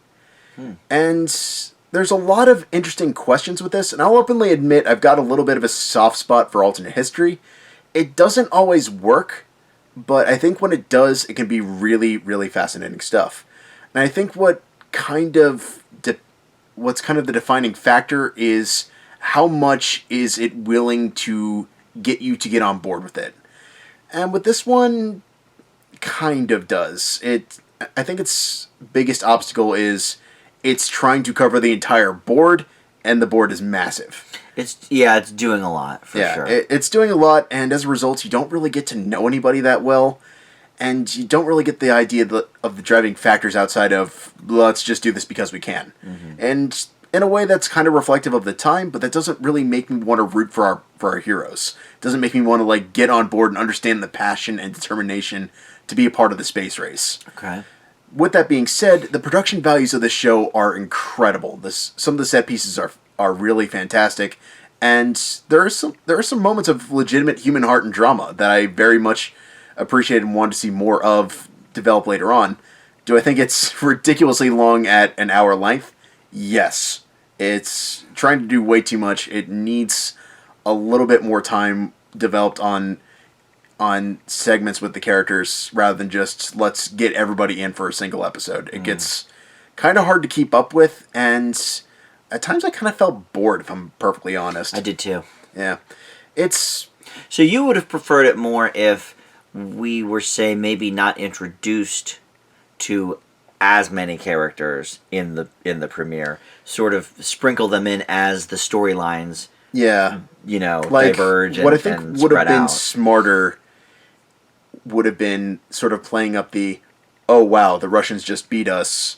And there's a lot of interesting questions with this, and I'll openly admit I've got a little bit of a soft spot for alternate history. It doesn't always work, but I think when it does, it can be really, really fascinating stuff. And I think what kind of what's kind of the defining factor is how much is it willing to get on board with it. And with this one, kind of does. I think its biggest obstacle is it's trying to cover the entire board, and the board is massive. It's doing a lot, for sure. It's doing a lot, and as a result, you don't really get to know anybody that well, and you don't really get the idea of the driving factors outside of, let's just do this because we can. Mm-hmm. And in a way, that's kind of reflective of the time, but that doesn't really make me want to root for our heroes. It doesn't make me want to, like, get on board and understand the passion and determination to be a part of the space race. Okay. With that being said, the production values of this show are incredible. Some of the set pieces are really fantastic, and there are some moments of legitimate human heart and drama that I very much appreciate and want to see more of develop later on. Do I think it's ridiculously long at an hour length? Yes. It's trying to do way too much. It needs a little bit more time developed on segments with the characters rather than just let's get everybody in for a single episode. It gets kind of hard to keep up with, and at times I kind of felt bored, if I'm perfectly honest. I did too. Yeah. So you would have preferred it more if we were, say, maybe not introduced to as many characters in the premiere, sort of sprinkle them in as the storylines, diverge. What I think would have been smarter would have been sort of playing up the, oh wow, the Russians just beat us.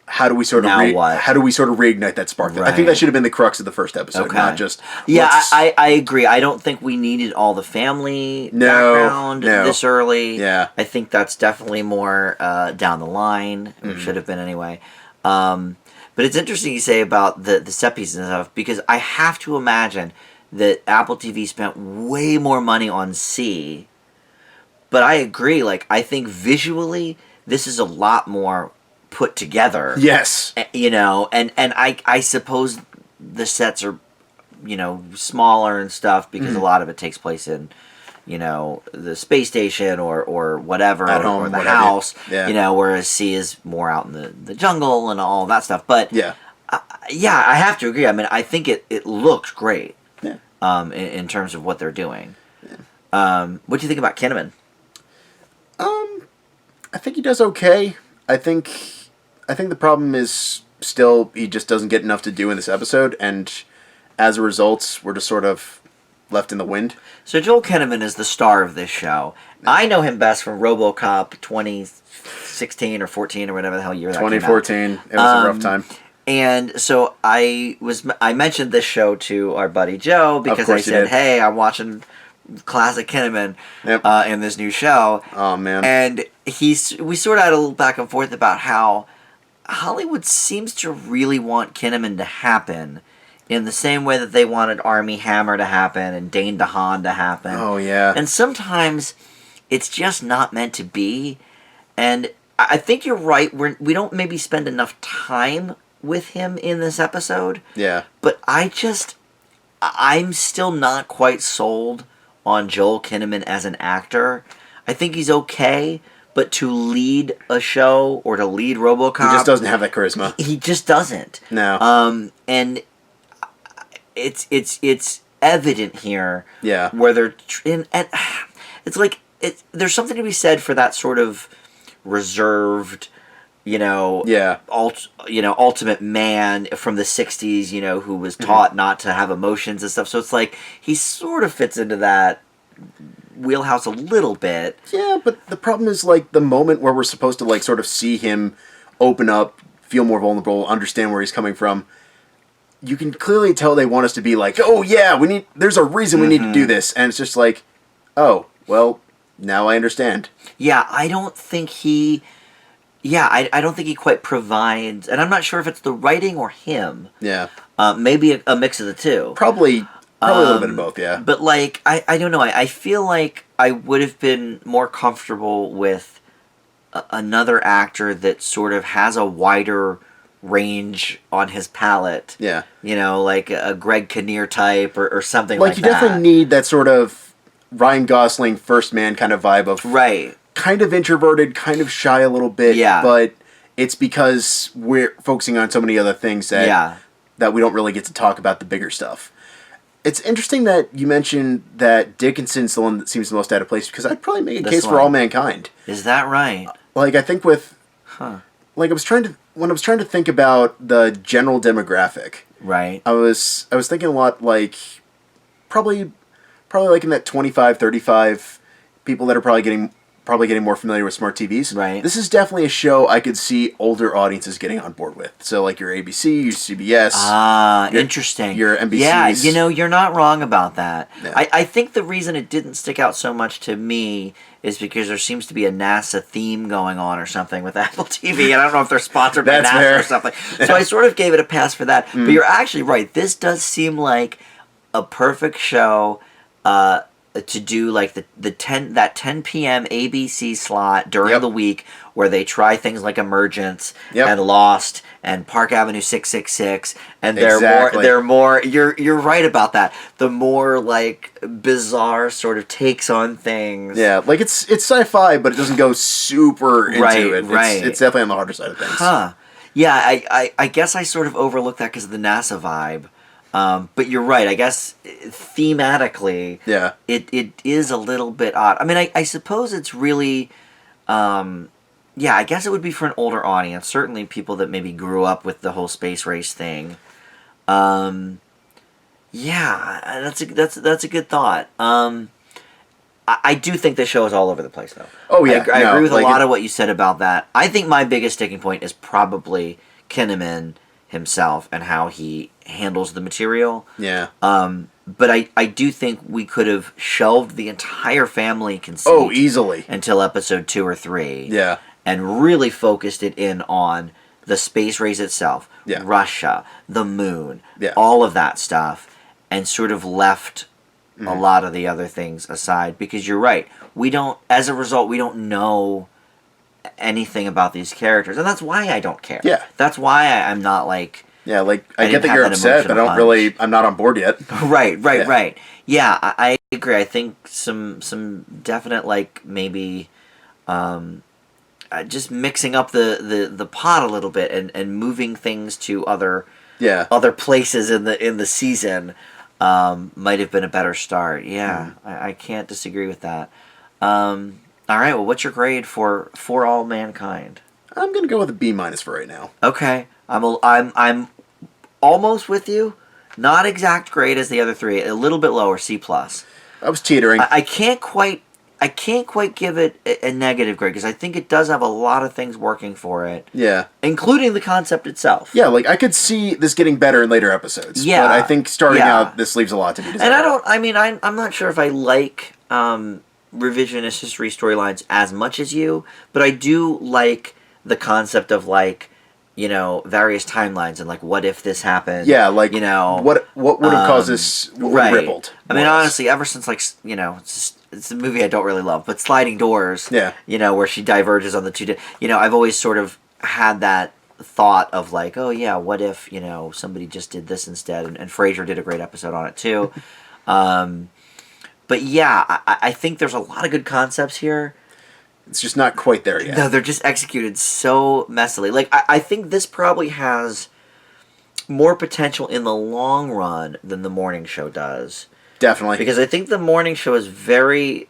How do we sort of reignite that spark? Right. I think that should have been the crux of the first episode, not just. Yeah, I agree. I don't think we needed all the family background this early. Yeah, I think that's definitely more down the line. Or should have been anyway. But it's interesting you say about the set pieces and stuff, because I have to imagine that Apple TV spent way more money on C. But I agree. Like, I think visually this is a lot more put together. Yes. And I suppose the sets are, smaller and stuff because a lot of it takes place in, the space station or whatever, at home, or the whatever. house, Yeah. Whereas C is more out in the jungle and all that stuff. But yeah, I have to agree. I mean, I think it looks great. Yeah. In terms of what they're doing. Yeah. What do you think about Kinnaman? I think he does okay. I think the problem is still he just doesn't get enough to do in this episode, and as a result, we're just sort of left in the wind. So Joel Kinnaman is the star of this show. I know him best from RoboCop 2016 or 14 or whatever the hell year that came out. 2014. It was a rough time. And so I mentioned this show to our buddy Joe because I said, "Hey, I'm watching classic Kinnaman in this new show." Oh man! And we sort of had a little back and forth about how Hollywood seems to really want Kinnaman to happen in the same way that they wanted Armie Hammer to happen and Dane DeHaan to happen. Oh yeah. And sometimes it's just not meant to be. And I think you're right. We don't maybe spend enough time with him in this episode. Yeah. But I'm still not quite sold on Joel Kinnaman as an actor. I think he's okay, but to lead a show or to lead RoboCop, he just doesn't have that charisma. He just doesn't. No. And it's evident here. Yeah. Where they're it's like there's something to be said for that sort of reserved, ultimate man from the 60s, who was taught not to have emotions and stuff. So it's like he sort of fits into that wheelhouse a little bit. Yeah, but the problem is, like, the moment where we're supposed to, like, sort of see him open up, feel more vulnerable, understand where he's coming from, you can clearly tell they want us to be like, oh yeah, there's a reason we need to do this. And it's just like, oh, well, now I understand. Yeah, I don't think he quite provides, and I'm not sure if it's the writing or him. Yeah. Maybe a mix of the two. Probably a little bit of both, yeah. But, like, I don't know. I feel like I would have been more comfortable with another actor that sort of has a wider range on his palette. Yeah. Like a Greg Kinnear type or something like that. Like, you definitely need that sort of Ryan Gosling first man kind of vibe of... Right. Kind of introverted, kind of shy a little bit, but it's because we're focusing on so many other things that we don't really get to talk about the bigger stuff. It's interesting that you mentioned that Dickinson's the one that seems the most out of place, because I'd probably make a case for All Mankind. Is that right? Like, I think with... Like, when I was trying to think about the general demographic... Right. I was thinking a lot, like... Probably like in that 25, 35 people that are probably getting more familiar with smart TVs. Right. This is definitely a show I could see older audiences getting on board with. So like your ABC, your CBS. Interesting. Your NBCs. Yeah, you're not wrong about that. Yeah. I think the reason it didn't stick out so much to me is because there seems to be a NASA theme going on or something with Apple TV. And I don't know if they're sponsored by NASA fair. or something. So I sort of gave it a pass for that. But you're actually right. This does seem like a perfect show to do like the 10 p.m. ABC slot during the week where they try things like Emergence and Lost and Park Avenue 666, and they're more you're right about that. The more like bizarre sort of takes on things. Yeah, like it's sci-fi, but it doesn't go super into it. Right. It's definitely on the harder side of things. Huh. Yeah, I guess I sort of overlooked that because of the NASA vibe. But you're right. I guess thematically, it is a little bit odd. I mean, I suppose it's really, I guess it would be for an older audience. Certainly, people that maybe grew up with the whole space race thing. That's a good thought. I do think this show is all over the place, though. Oh yeah, I agree with a lot of what you said about that. I think my biggest sticking point is probably Kinnaman himself and how he handles the material. Yeah. But I do think we could have shelved the entire family conceit. Easily. Until episode 2 or 3. Yeah. And really focused it in on the space race itself. Yeah. Russia, the moon, yeah. all of that stuff, and sort of left a lot of the other things aside. Because you're right. As a result, we don't know anything about these characters, and that's why I don't care. Yeah. That's why I'm not like... Yeah, like, I get that you're upset, but I'm not on board yet. Right. Yeah, I agree. I think some definite, like, maybe, just mixing up the pot a little bit and moving things to other places in the season might have been a better start. Yeah, I can't disagree with that. All right, well, what's your grade for All Mankind? I'm gonna go with a B- for right now. Okay, I'm almost with you. Not exact grade as the other three. A little bit lower, C+. I was teetering. I can't quite give it a negative grade because I think it does have a lot of things working for it. Yeah, including the concept itself. Yeah, like I could see this getting better in later episodes. Yeah, but I think starting out, this leaves a lot to be desired. And I'm not sure if I like revisionist history storylines as much as you, but I do like the concept of like, various timelines and like what if this happened. Yeah, like what would have caused this? What would have rippled? I mean, honestly, ever since like it's a movie I don't really love, but Sliding Doors. Yeah. Where she diverges on the two. I've always sort of had that thought of like, oh yeah, what if somebody just did this instead? And Frasier did a great episode on it too. But yeah, I think there's a lot of good concepts here. It's just not quite there yet. No, they're just executed so messily. Like, I think this probably has more potential in the long run than the morning show does. Definitely. Because I think the morning show is very...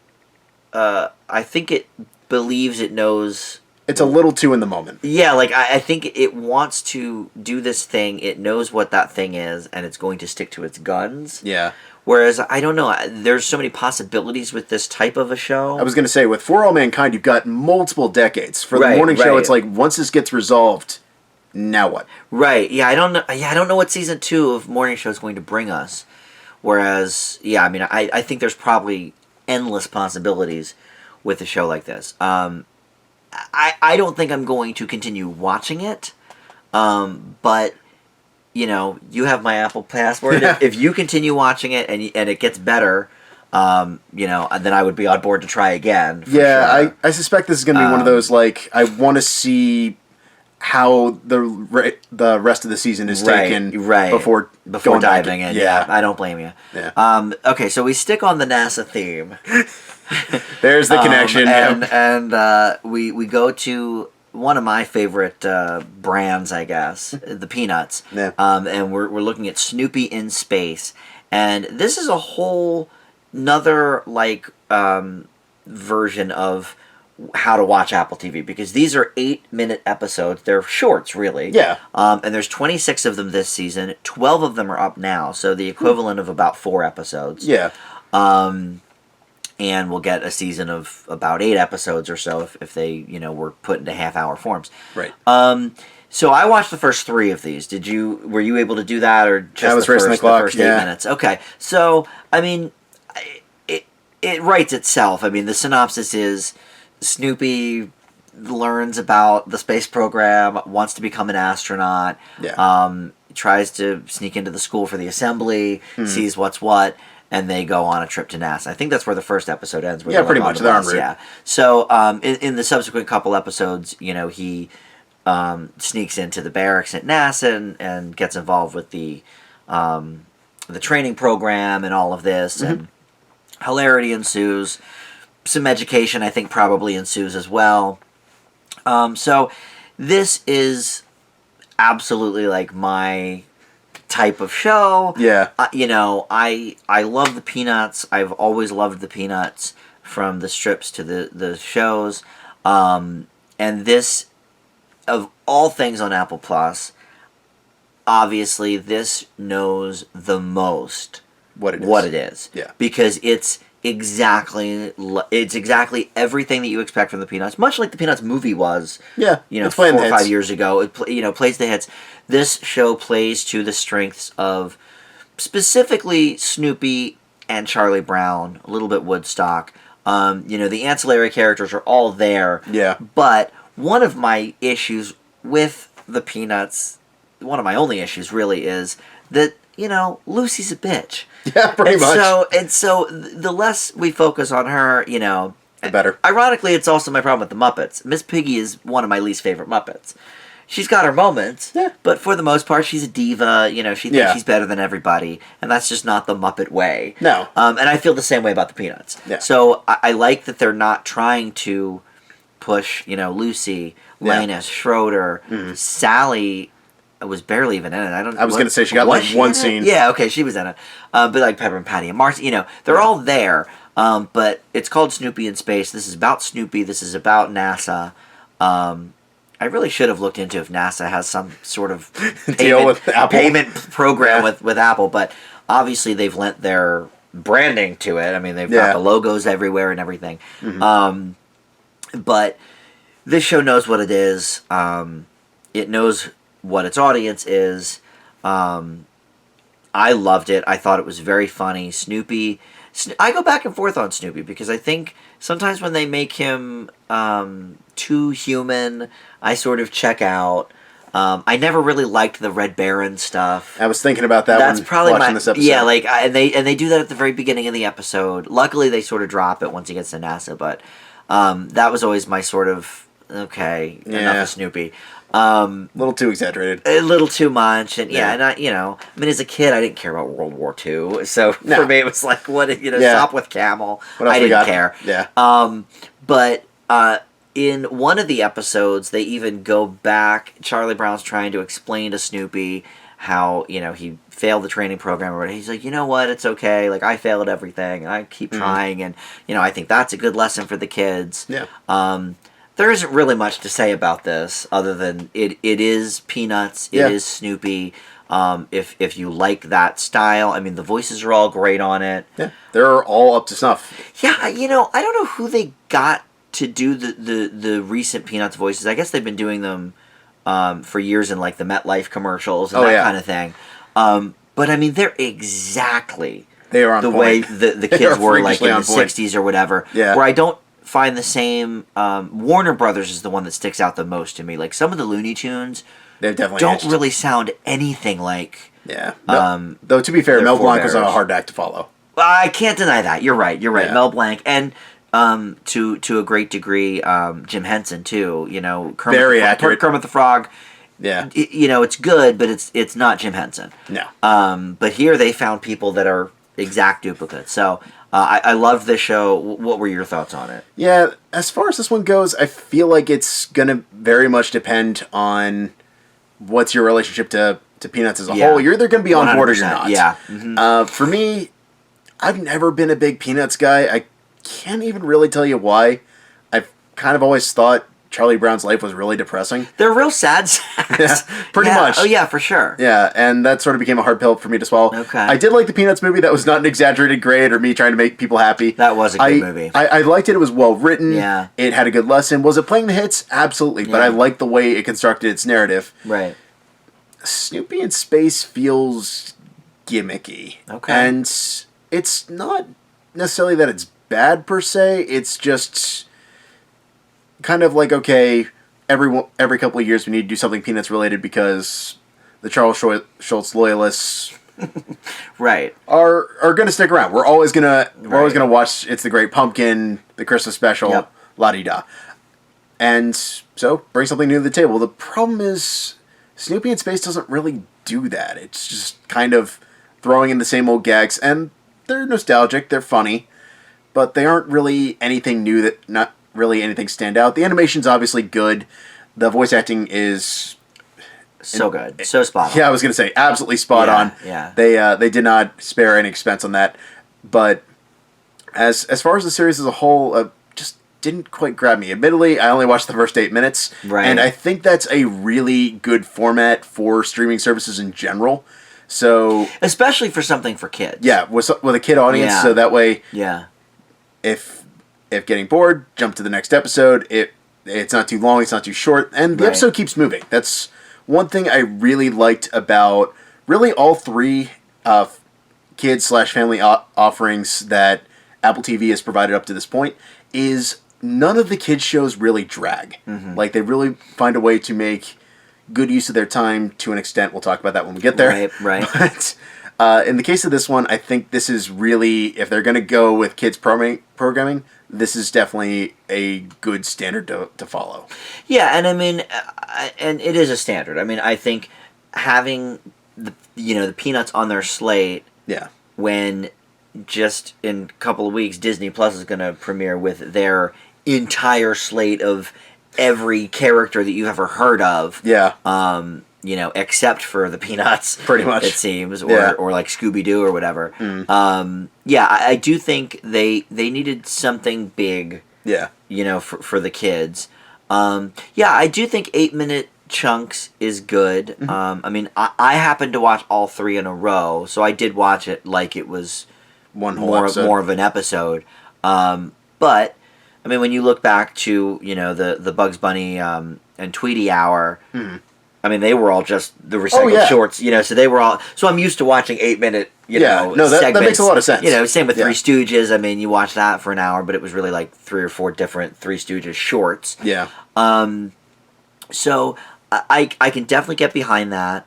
I think it believes it knows... It's a little too in the moment. Yeah, like, I think it wants to do this thing. It knows what that thing is, and it's going to stick to its guns. Yeah. Whereas, I don't know, there's so many possibilities with this type of a show. I was going to say, with For All Mankind, you've got multiple decades. For the morning show, it's like, once this gets resolved, now what? Right, yeah, I don't know what season 2 of Morning Show is going to bring us. Whereas, yeah, I mean, I think there's probably endless possibilities with a show like this. I don't think I'm going to continue watching it, but... you have my Apple password. Yeah. If you continue watching it and it gets better, then I would be on board to try again. Yeah, sure. I suspect this is going to be one of those, like, I want to see how the rest of the season is taken before diving in. Yeah, I don't blame you. Yeah. Okay, so we stick on the NASA theme. There's the connection. And we go to one of my favorite brands, I guess, the Peanuts. Yeah. And we're looking at Snoopy in Space, and this is a whole another version of how to watch Apple TV, because these are 8-minute episodes. They're shorts, really. Yeah. And there's 26 of them this season. 12 of them are up now, so the equivalent of about 4 episodes. Yeah. And we'll get a season of about 8 episodes or so if they, were put into half-hour forms. Right. So I watched the first 3 of these. Were you able to do that, or just I was the racing first, the clock, 8 yeah. minutes? Okay. So, I mean, it writes itself. I mean, the synopsis is Snoopy learns about the space program, wants to become an astronaut, tries to sneak into the school for the assembly, sees what's what, and they go on a trip to NASA. I think that's where the first episode ends. Yeah, pretty much. They're en route. Yeah. So in the subsequent couple episodes, he sneaks into the barracks at NASA and gets involved with the training program and all of this, and hilarity ensues. Some education, I think, probably ensues as well. So this is absolutely like my type of show. Yeah. I love the Peanuts. I've always loved the Peanuts, from the strips to the shows. And this, of all things on Apple Plus, obviously this knows the most what it is. Yeah. Because it's exactly everything that you expect from the Peanuts, much like the Peanuts movie was. Yeah, 4 or 5 years ago. It plays the hits. This show plays to the strengths of specifically Snoopy and Charlie Brown, a little bit Woodstock. The ancillary characters are all there. Yeah. But one of my issues with the Peanuts, one of my only issues really, is that Lucy's a bitch. Yeah, pretty much. So the less we focus on her, the better. Ironically, it's also my problem with the Muppets. Miss Piggy is one of my least favorite Muppets. She's got her moments, but for the most part, she's a diva. She thinks she's better than everybody, and that's just not the Muppet way. No. And I feel the same way about the Peanuts. Yeah. So I like that they're not trying to push, Lucy, Linus, Schroeder, Sally. Was barely even in it. I was going to say she got one scene. Yeah, okay, she was in it. But like Pepper and Patty and Marcy, they're all there. But it's called Snoopy in Space. This is about Snoopy. This is about NASA. I really should have looked into if NASA has some sort of deal with Apple payment program with Apple, but obviously they've lent their branding to it. I mean, they've got the logos everywhere and everything. But this show knows what it is. It knows what its audience is. I loved it. I thought it was very funny. Snoopy, I go back and forth on Snoopy, because I think sometimes when they make him too human, I sort of check out. I never really liked the Red Baron stuff. I was thinking about that. That's probably watching this episode. Yeah, and they do that at the very beginning of the episode. Luckily, they sort of drop it once he gets to NASA, but that was always my sort of enough of Snoopy. A little too exaggerated. A little too much, and and I mean, as a kid, I didn't care about World War II, so for me, it was like, stop with Camel. I didn't care. Yeah. But in one of the episodes, they even go back. Charlie Brown's trying to explain to Snoopy how he failed the training program, or whatever. He's like, it's okay. Like, I fail at everything, and I keep trying, and I think that's a good lesson for the kids. Yeah. There isn't really much to say about this other than it is Peanuts. It is Snoopy. If you like that style, I mean, the voices are all great on it. Yeah, they're all up to snuff. Yeah, I don't know who they got to do the recent Peanuts voices. I guess they've been doing them for years in like the MetLife commercials and kind of thing. But I mean, they're exactly the way the kids were like in the 60s or whatever. Yeah. Where I don't find the same. Warner Brothers is the one that sticks out the most to me. Like, some of the Looney Tunes don't really sound anything like. Yeah. Though to be fair, Mel Blanc was a hard act to follow. I can't deny that. You're right. Yeah. Mel Blanc and to a great degree, Jim Henson too. Very accurate. Kermit the Frog. Yeah. It's good, but it's not Jim Henson. No. But here they found people that are exact duplicates. So I loved this show. What were your thoughts on it? Yeah, as far as this one goes, I feel like it's gonna very much depend on what's your relationship to Peanuts as a whole. You're either gonna be on board or you're not. Yeah. For me, I've never been a big Peanuts guy. I can't even really tell you why. I've kind of always thought Charlie Brown's life was really depressing. They're real sad. Yeah, pretty much. Oh yeah, for sure. Yeah, and that sort of became a hard pill for me to swallow. Okay. I did like the Peanuts movie. That was not an exaggerated grade or me trying to make people happy. That was a good movie. I liked it. It was well written. Yeah. It had a good lesson. Was it playing the hits? Absolutely. But I liked the way it constructed its narrative. Right. Snoopy in Space feels gimmicky. Okay. And it's not necessarily that it's bad per se. It's just kind of like, okay, every couple of years we need to do something Peanuts related because the Charles Schultz loyalists right are going to stick around. We're always gonna watch It's the Great Pumpkin, the Christmas special, la-di-da. And so bring something new to the table. The problem is Snoopy in Space doesn't really do that. It's just kind of throwing in the same old gags, and they're nostalgic, they're funny, but they aren't really anything new, that not really anything stand out. The animation's obviously good. The voice acting is so good, so spot on. Yeah, I was gonna say absolutely spot on. Yeah, they did not spare any expense on that. But as far as the series as a whole, just didn't quite grab me. Admittedly, I only watched the first 8 minutes, and I think that's a really good format for streaming services in general. So especially for something for kids. Yeah, with a kid audience, so that way, if getting bored, jump to the next episode. It's not too long, it's not too short, and the episode keeps moving. That's one thing I really liked about really all three kids/family offerings that Apple TV has provided up to this point is none of the kids shows really drag. Like, they really find a way to make good use of their time to an extent. We'll talk about that when we get there. Right. But in the case of this one, I think this is really, if they're going to go with kids programming, this is definitely a good standard to follow. Yeah, and I mean, and it is a standard. I mean, I think having the Peanuts on their slate, when just in a couple of weeks Disney Plus is going to premiere with their entire slate of every character that you've ever heard of. Except for the Peanuts, pretty much, it seems, or like Scooby-Doo or whatever. I do think they needed something big, for the kids. I do think 8-minute chunks is good. I mean, I happened to watch all three in a row, so I did watch it like it was one whole episode. More of an episode. But I mean, when you look back to the Bugs Bunny and Tweety hour. I mean, they were all just the recycled shorts, so they were all... So I'm used to watching 8-minute, segments. That makes a lot of sense. Same with Three Stooges. I mean, you watch that for an hour, but it was really like 3 or 4 different Three Stooges shorts. So I can definitely get behind that.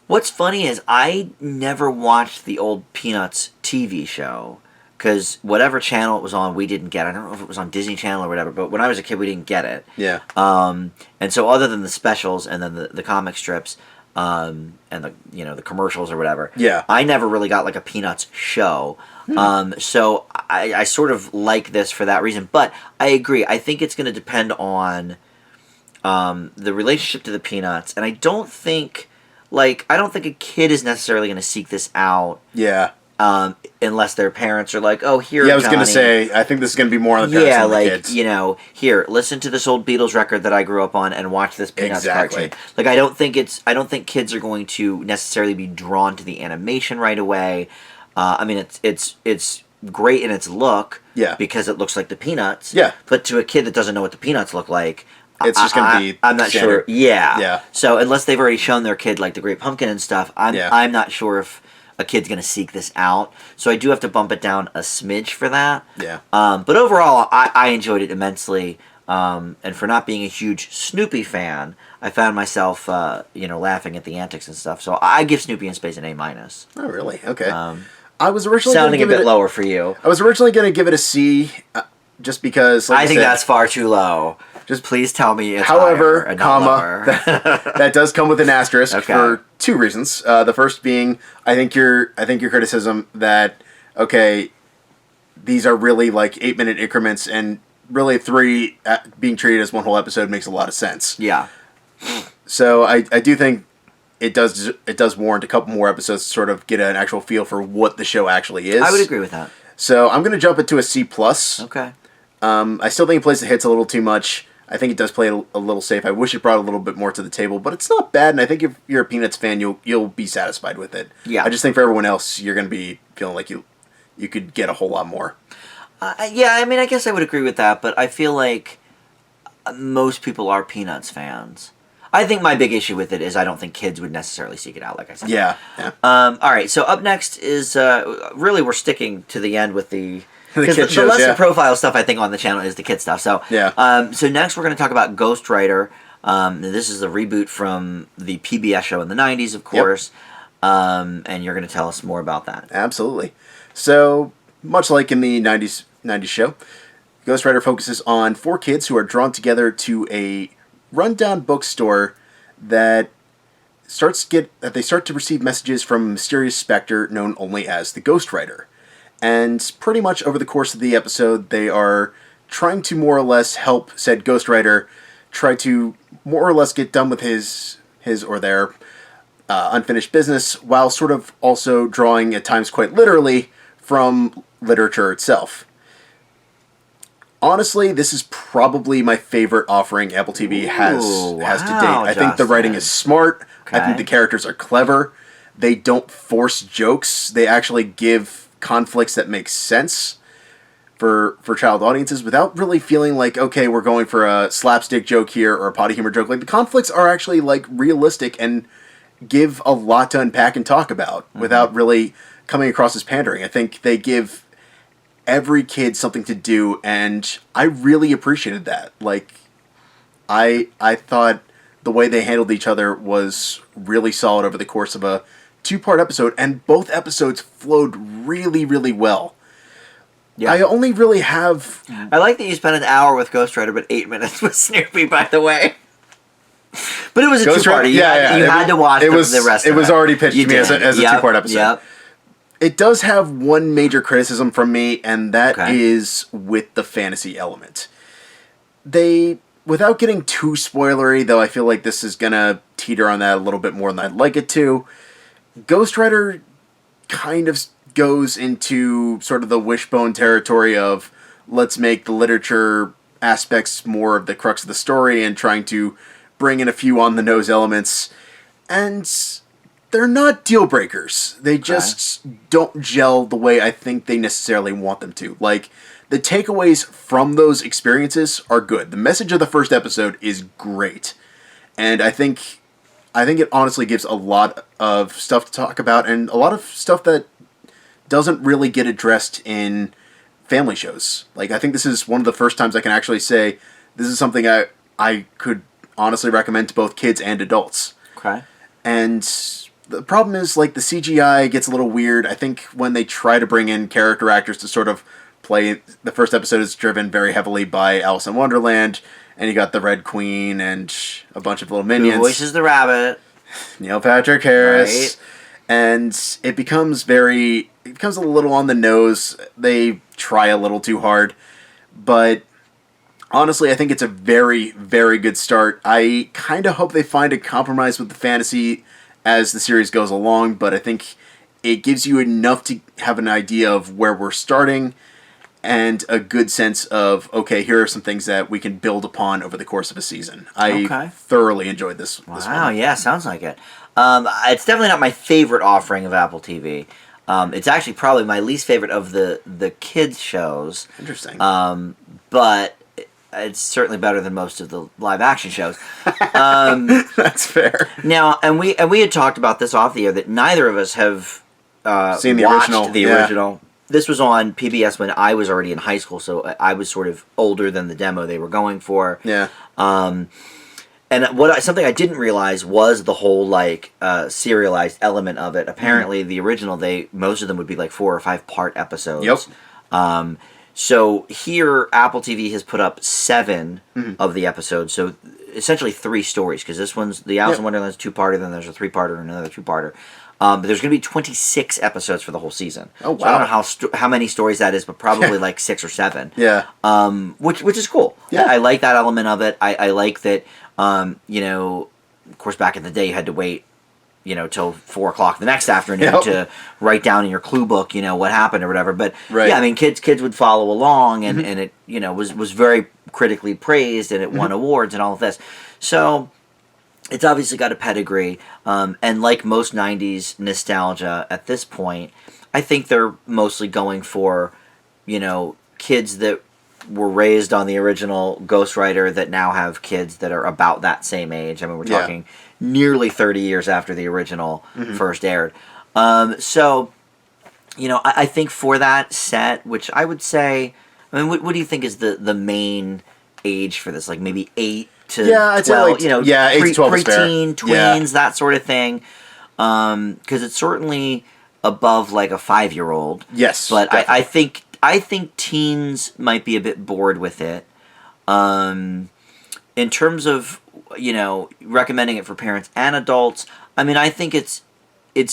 What's funny is I never watched the old Peanuts TV show, because whatever channel it was on, we didn't get it. I don't know if it was on Disney Channel or whatever, but when I was a kid, we didn't get it. And so other than the specials and then the comic strips, and the commercials or whatever, I never really got like a Peanuts show. So I sort of like this for that reason. But I agree. I think it's going to depend on the relationship to the Peanuts, and I don't think a kid is necessarily going to seek this out. Unless their parents are like, oh, here, I was going to say, I think this is going to be more on the parents than the kids. Here, listen to this old Beatles record that I grew up on and watch this Peanuts cartoon. Like, I don't think kids are going to necessarily be drawn to the animation right away. I mean, it's great in its look, because it looks like the Peanuts. But to a kid that doesn't know what the Peanuts look like, it's just going to be I'm not standard. sure. So unless they've already shown their kid like the Great Pumpkin and stuff, I'm not sure if a kid's going to seek this out. So I do have to bump it down a smidge for that. But overall, I enjoyed it immensely. And for not being a huge Snoopy fan, I found myself, laughing at the antics and stuff. So I give Snoopy in Space an A-. Oh, really? Okay. I was originally sounding a bit lower for you. I was originally going to give it a C, just because. Like I think that's far too low. Just please tell me it's however, higher and not lower. that does come with an asterisk for 2 reasons. The first being, I think your criticism that okay, these are really like 8-minute increments, and really 3 being treated as one whole episode makes a lot of sense. Yeah. So I do think it does warrant a couple more episodes to sort of get an actual feel for what the show actually is. I would agree with that. So I'm going to jump it to a C+. Okay. I still think it plays the hits a little too much. I think it does play a little safe. I wish it brought a little bit more to the table, but it's not bad, and I think if you're a Peanuts fan, you'll be satisfied with it. Yeah. I just think for everyone else, you're going to be feeling like you could get a whole lot more. Yeah, I mean, I guess I would agree with that, but I feel like most people are Peanuts fans. I think my big issue with it is I don't think kids would necessarily seek it out, like I said. Yeah. All right, so up next is, really we're sticking to the end with the kid the shows, lesser yeah. profile stuff I think on the channel is the kid stuff. So Yeah. So next we're going to talk about Ghostwriter. This is the reboot from the PBS show in the 90s, of course. And you're going to tell us more about that. Absolutely. So, much like in the 90s show, Ghostwriter focuses on 4 kids who are drawn together to a rundown bookstore that they start to receive messages from a mysterious specter known only as the Ghostwriter. And pretty much over the course of the episode, they are trying to more or less help said Ghostwriter try to more or less get done with his or their unfinished business, while sort of also drawing at times quite literally from literature itself. Honestly, this is probably my favorite offering Apple TV has to date. I think the writing is smart. Okay. I think the characters are clever. They don't force jokes. They actually give conflicts that make sense for child audiences without really feeling like, okay, we're going for a slapstick joke here or a potty humor joke. Like, the conflicts are actually like realistic and give a lot to unpack and talk about without really coming across as pandering. I think they give every kid something to do, and I really appreciated that. Like, I thought the way they handled each other was really solid over the course of a 2-part episode, and both episodes flowed really, really well. Yeah. I only really have... I like that you spent an hour with Ghostwriter, but 8 minutes with Snoopy, by the way. But it was a 2-parter. You had to watch the rest of it. It was already pitched to me as a 2-part episode. Yep. It does have one major criticism from me, and that is with the fantasy element. Without getting too spoilery, though I feel like this is going to teeter on that a little bit more than I'd like it to, Ghostwriter kind of goes into sort of the wishbone territory of let's make the literature aspects more of the crux of the story and trying to bring in a few on-the-nose elements. And they're not deal breakers. They just don't gel the way I think they necessarily want them to. Like, the takeaways from those experiences are good. The message of the first episode is great. And I think it honestly gives a lot of stuff to talk about, and a lot of stuff that doesn't really get addressed in family shows. Like, I think this is one of the first times I can actually say this is something I could honestly recommend to both kids and adults. Okay. And the problem is, like, the CGI gets a little weird. I think when they try to bring in character actors to sort of play... The first episode is driven very heavily by Alice in Wonderland, and you got the Red Queen and a bunch of little minions. Who voices the rabbit? Neil Patrick Harris. Right. And it becomes a little on the nose. They try a little too hard. But honestly, I think it's a very, very good start. I kind of hope they find a compromise with the fantasy as the series goes along, but I think it gives you enough to have an idea of where we're starting and a good sense of, okay, here are some things that we can build upon over the course of a season. I thoroughly enjoyed this. Wow, yeah, sounds like it. It's definitely not my favorite offering of Apple TV. It's actually probably my least favorite of the kids shows. Interesting. But it's certainly better than most of the live action shows. That's fair. Now, and we had talked about this off the air that neither of us have seen the watched original. The original. This was on PBS when I was already in high school, so I was sort of older than the demo they were going for. Yeah. And something I didn't realize was the whole like serialized element of it. Apparently, the original most of them would be like 4 or 5 part episodes. Yep. So here, Apple TV has put up 7 of the episodes. So essentially 3 stories, because this one's the Alice in Wonderland's 2-parter, then there's a 3-parter and another 2-parter. But there's going to be 26 episodes for the whole season. Oh, wow. So I don't know how many stories that is, but probably like 6 or 7. Yeah. Which is cool. Yeah. I like that element of it. I like that, of course, back in the day, you had to wait, till 4 o'clock the next afternoon to write down in your clue book, what happened or whatever. But yeah, I mean, kids would follow along, and it, was very critically praised, and it won awards and all of this. So it's obviously got a pedigree, and like most 90s nostalgia at this point, I think they're mostly going for, kids that were raised on the original Ghostwriter that now have kids that are about that same age. I mean, we're talking nearly 30 years after the original first aired. So, I think for that set, which I would say, I mean, what do you think is the main age for this? Like maybe 8 to 12, 8 to 12 is fair. Preteen, tweens, that sort of thing. Because it's certainly above like a 5-year-old. Yes, but I think teens might be a bit bored with it. In terms of recommending it for parents and adults, I mean, I think it's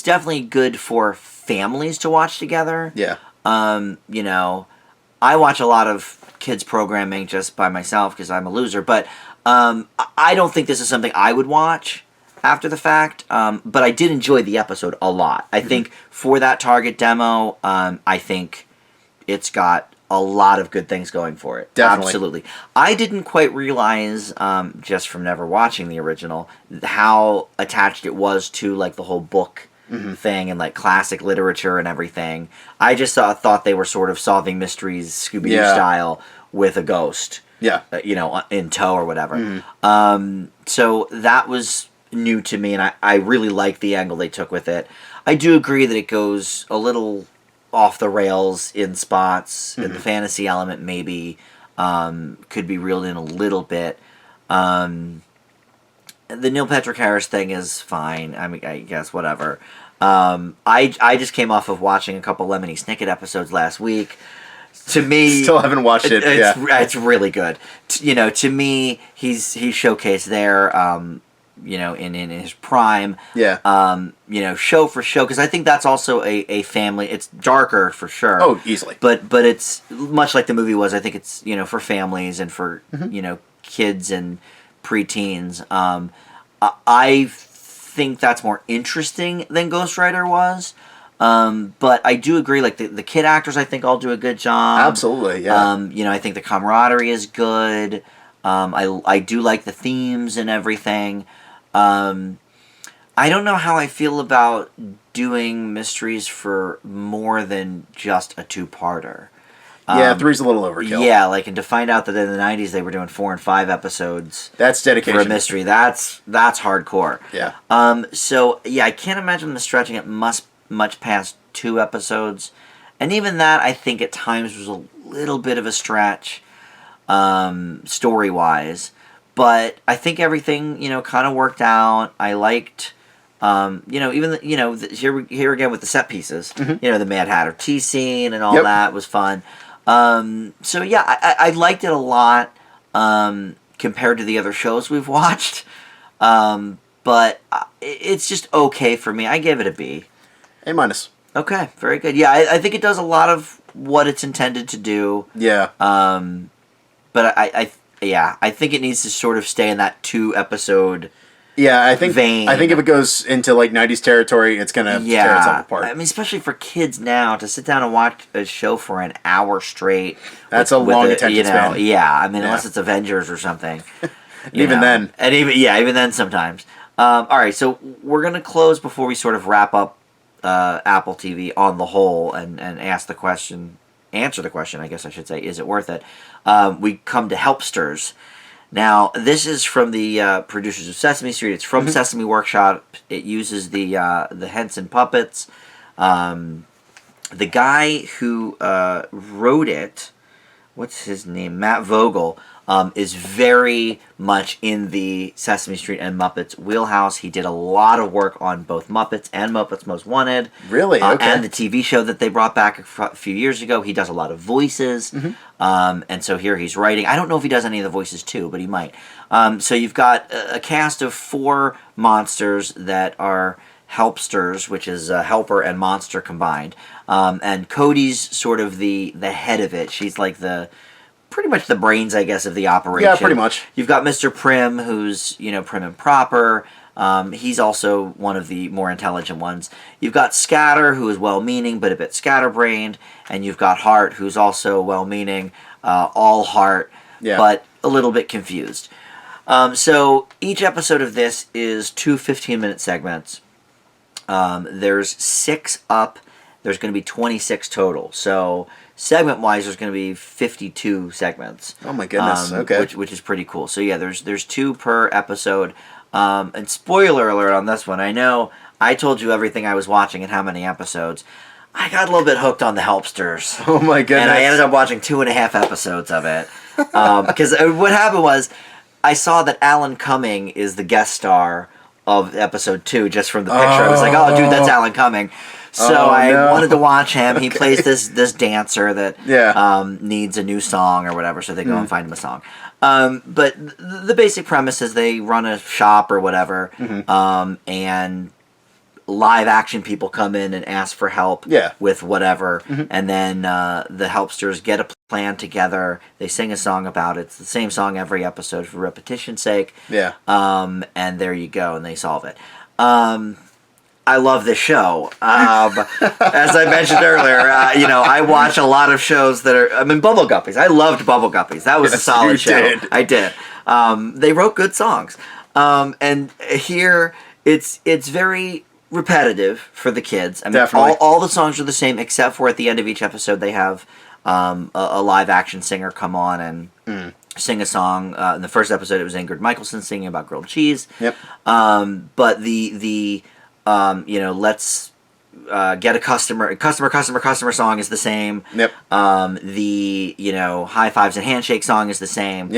definitely good for families to watch together. Yeah. I watch a lot of kids programming just by myself because I'm a loser, but I don't think this is something I would watch after the fact, but I did enjoy the episode a lot. I think for that target demo, I think it's got a lot of good things going for it. Definitely. Absolutely. I didn't quite realize, just from never watching the original, how attached it was to like the whole book thing and like classic literature and everything. I just thought they were sort of solving mysteries Scooby-Doo style with a ghost. Yeah. In tow or whatever. So that was new to me, and I really liked the angle they took with it. I do agree that it goes a little off the rails in spots, and the fantasy element maybe could be reeled in a little bit. The Neil Patrick Harris thing is fine. I mean, I guess whatever. I just came off of watching a couple Lemony Snicket episodes last week. To me, still haven't watched it. It's really good. To me, he's showcased there. In his prime. Yeah. Show for show, because I think that's also a family. It's darker for sure. Oh, easily. But it's much like the movie was. I think it's for families and for kids and preteens. I think that's more interesting than Ghostwriter was. But I do agree, like the kid actors, I think all do a good job. Absolutely, yeah. I think the camaraderie is good. I do like the themes and everything. I don't know how I feel about doing mysteries for more than just a 2-parter. Yeah, 3's a little overkill. Yeah, and to find out that in the 90s they were doing 4 and 5 episodes. That's dedication. For a mystery. That's hardcore. Yeah. So, yeah, I can't imagine them stretching it much past 2 episodes. And even that, I think at times was a little bit of a stretch, story-wise. But I think everything, kind of worked out. I liked, even, here again with the set pieces. The Mad Hatter tea scene and all that was fun. So, yeah, I liked it a lot compared to the other shows we've watched. But it's just okay for me. I gave it a B. A-. Okay, very good. Yeah, I think it does a lot of what it's intended to do. Yeah. But I think it needs to sort of stay in that 2-episode vein. I think if it goes into like 90s territory, it's gonna tear itself apart. I mean, especially for kids now, to sit down and watch a show for an hour straight. That's a long attention span. Yeah, I mean, unless it's Avengers or something. Even then. And even then sometimes. All right, so we're gonna close before we sort of wrap up Apple TV on the whole and answer the question, I guess I should say, is it worth it? We come to Helpsters. Now, this is from the producers of Sesame Street. It's from Sesame Workshop. It uses the Henson puppets. The guy who wrote it, what's his name? Matt Vogel, is very much in the Sesame Street and Muppets wheelhouse. He did a lot of work on both Muppets and Muppets Most Wanted. Really? Okay. And the TV show that they brought back a few years ago. He does a lot of voices. And so here he's writing. I don't know if he does any of the voices too, but he might. So you've got a cast of 4 monsters that are Helpsters, which is helper and monster combined. And Cody's sort of the head of it. She's like pretty much the brains, I guess, of the operation. Yeah, pretty much. You've got Mr. Prim, who's, prim and proper. He's also one of the more intelligent ones. You've got Scatter, who is well-meaning, but a bit scatterbrained. And you've got Heart, who's also well-meaning, all heart, but a little bit confused. So each episode of this is 2 15-minute segments. There's 6 up. There's going to be 26 total. So segment-wise, there's going to be 52 segments. Oh my goodness! Okay, which is pretty cool. So yeah, there's 2 per episode. And spoiler alert on this one. I know I told you everything I was watching and how many episodes. I got a little bit hooked on the Helpsters. Oh my goodness! And I ended up watching 2.5 episodes of it. Because what happened was, I saw that Alan Cumming is the guest star of episode 2 just from the picture. I was like, oh, dude, that's Alan Cumming. So I wanted to watch him. He plays this dancer that needs a new song or whatever, so they go and find him a song. But the basic premise is they run a shop or whatever, and live action people come in and ask for help with whatever, and then the Helpsters get a plan together. They sing a song about it. It's the same song every episode for repetition's sake. And there you go, and they solve it. I love this show. As I mentioned earlier, I watch a lot of shows that are... Bubble Guppies. I loved Bubble Guppies. That was a solid show. Did. I did. They wrote good songs. And here, it's very repetitive for the kids. Definitely. All the songs are the same, except for at the end of each episode, they have a live-action singer come on and... sing a song. In the first episode, it was Ingrid Michaelson singing about grilled cheese. But the let's get a customer song is the same. The high fives and handshake song is the same.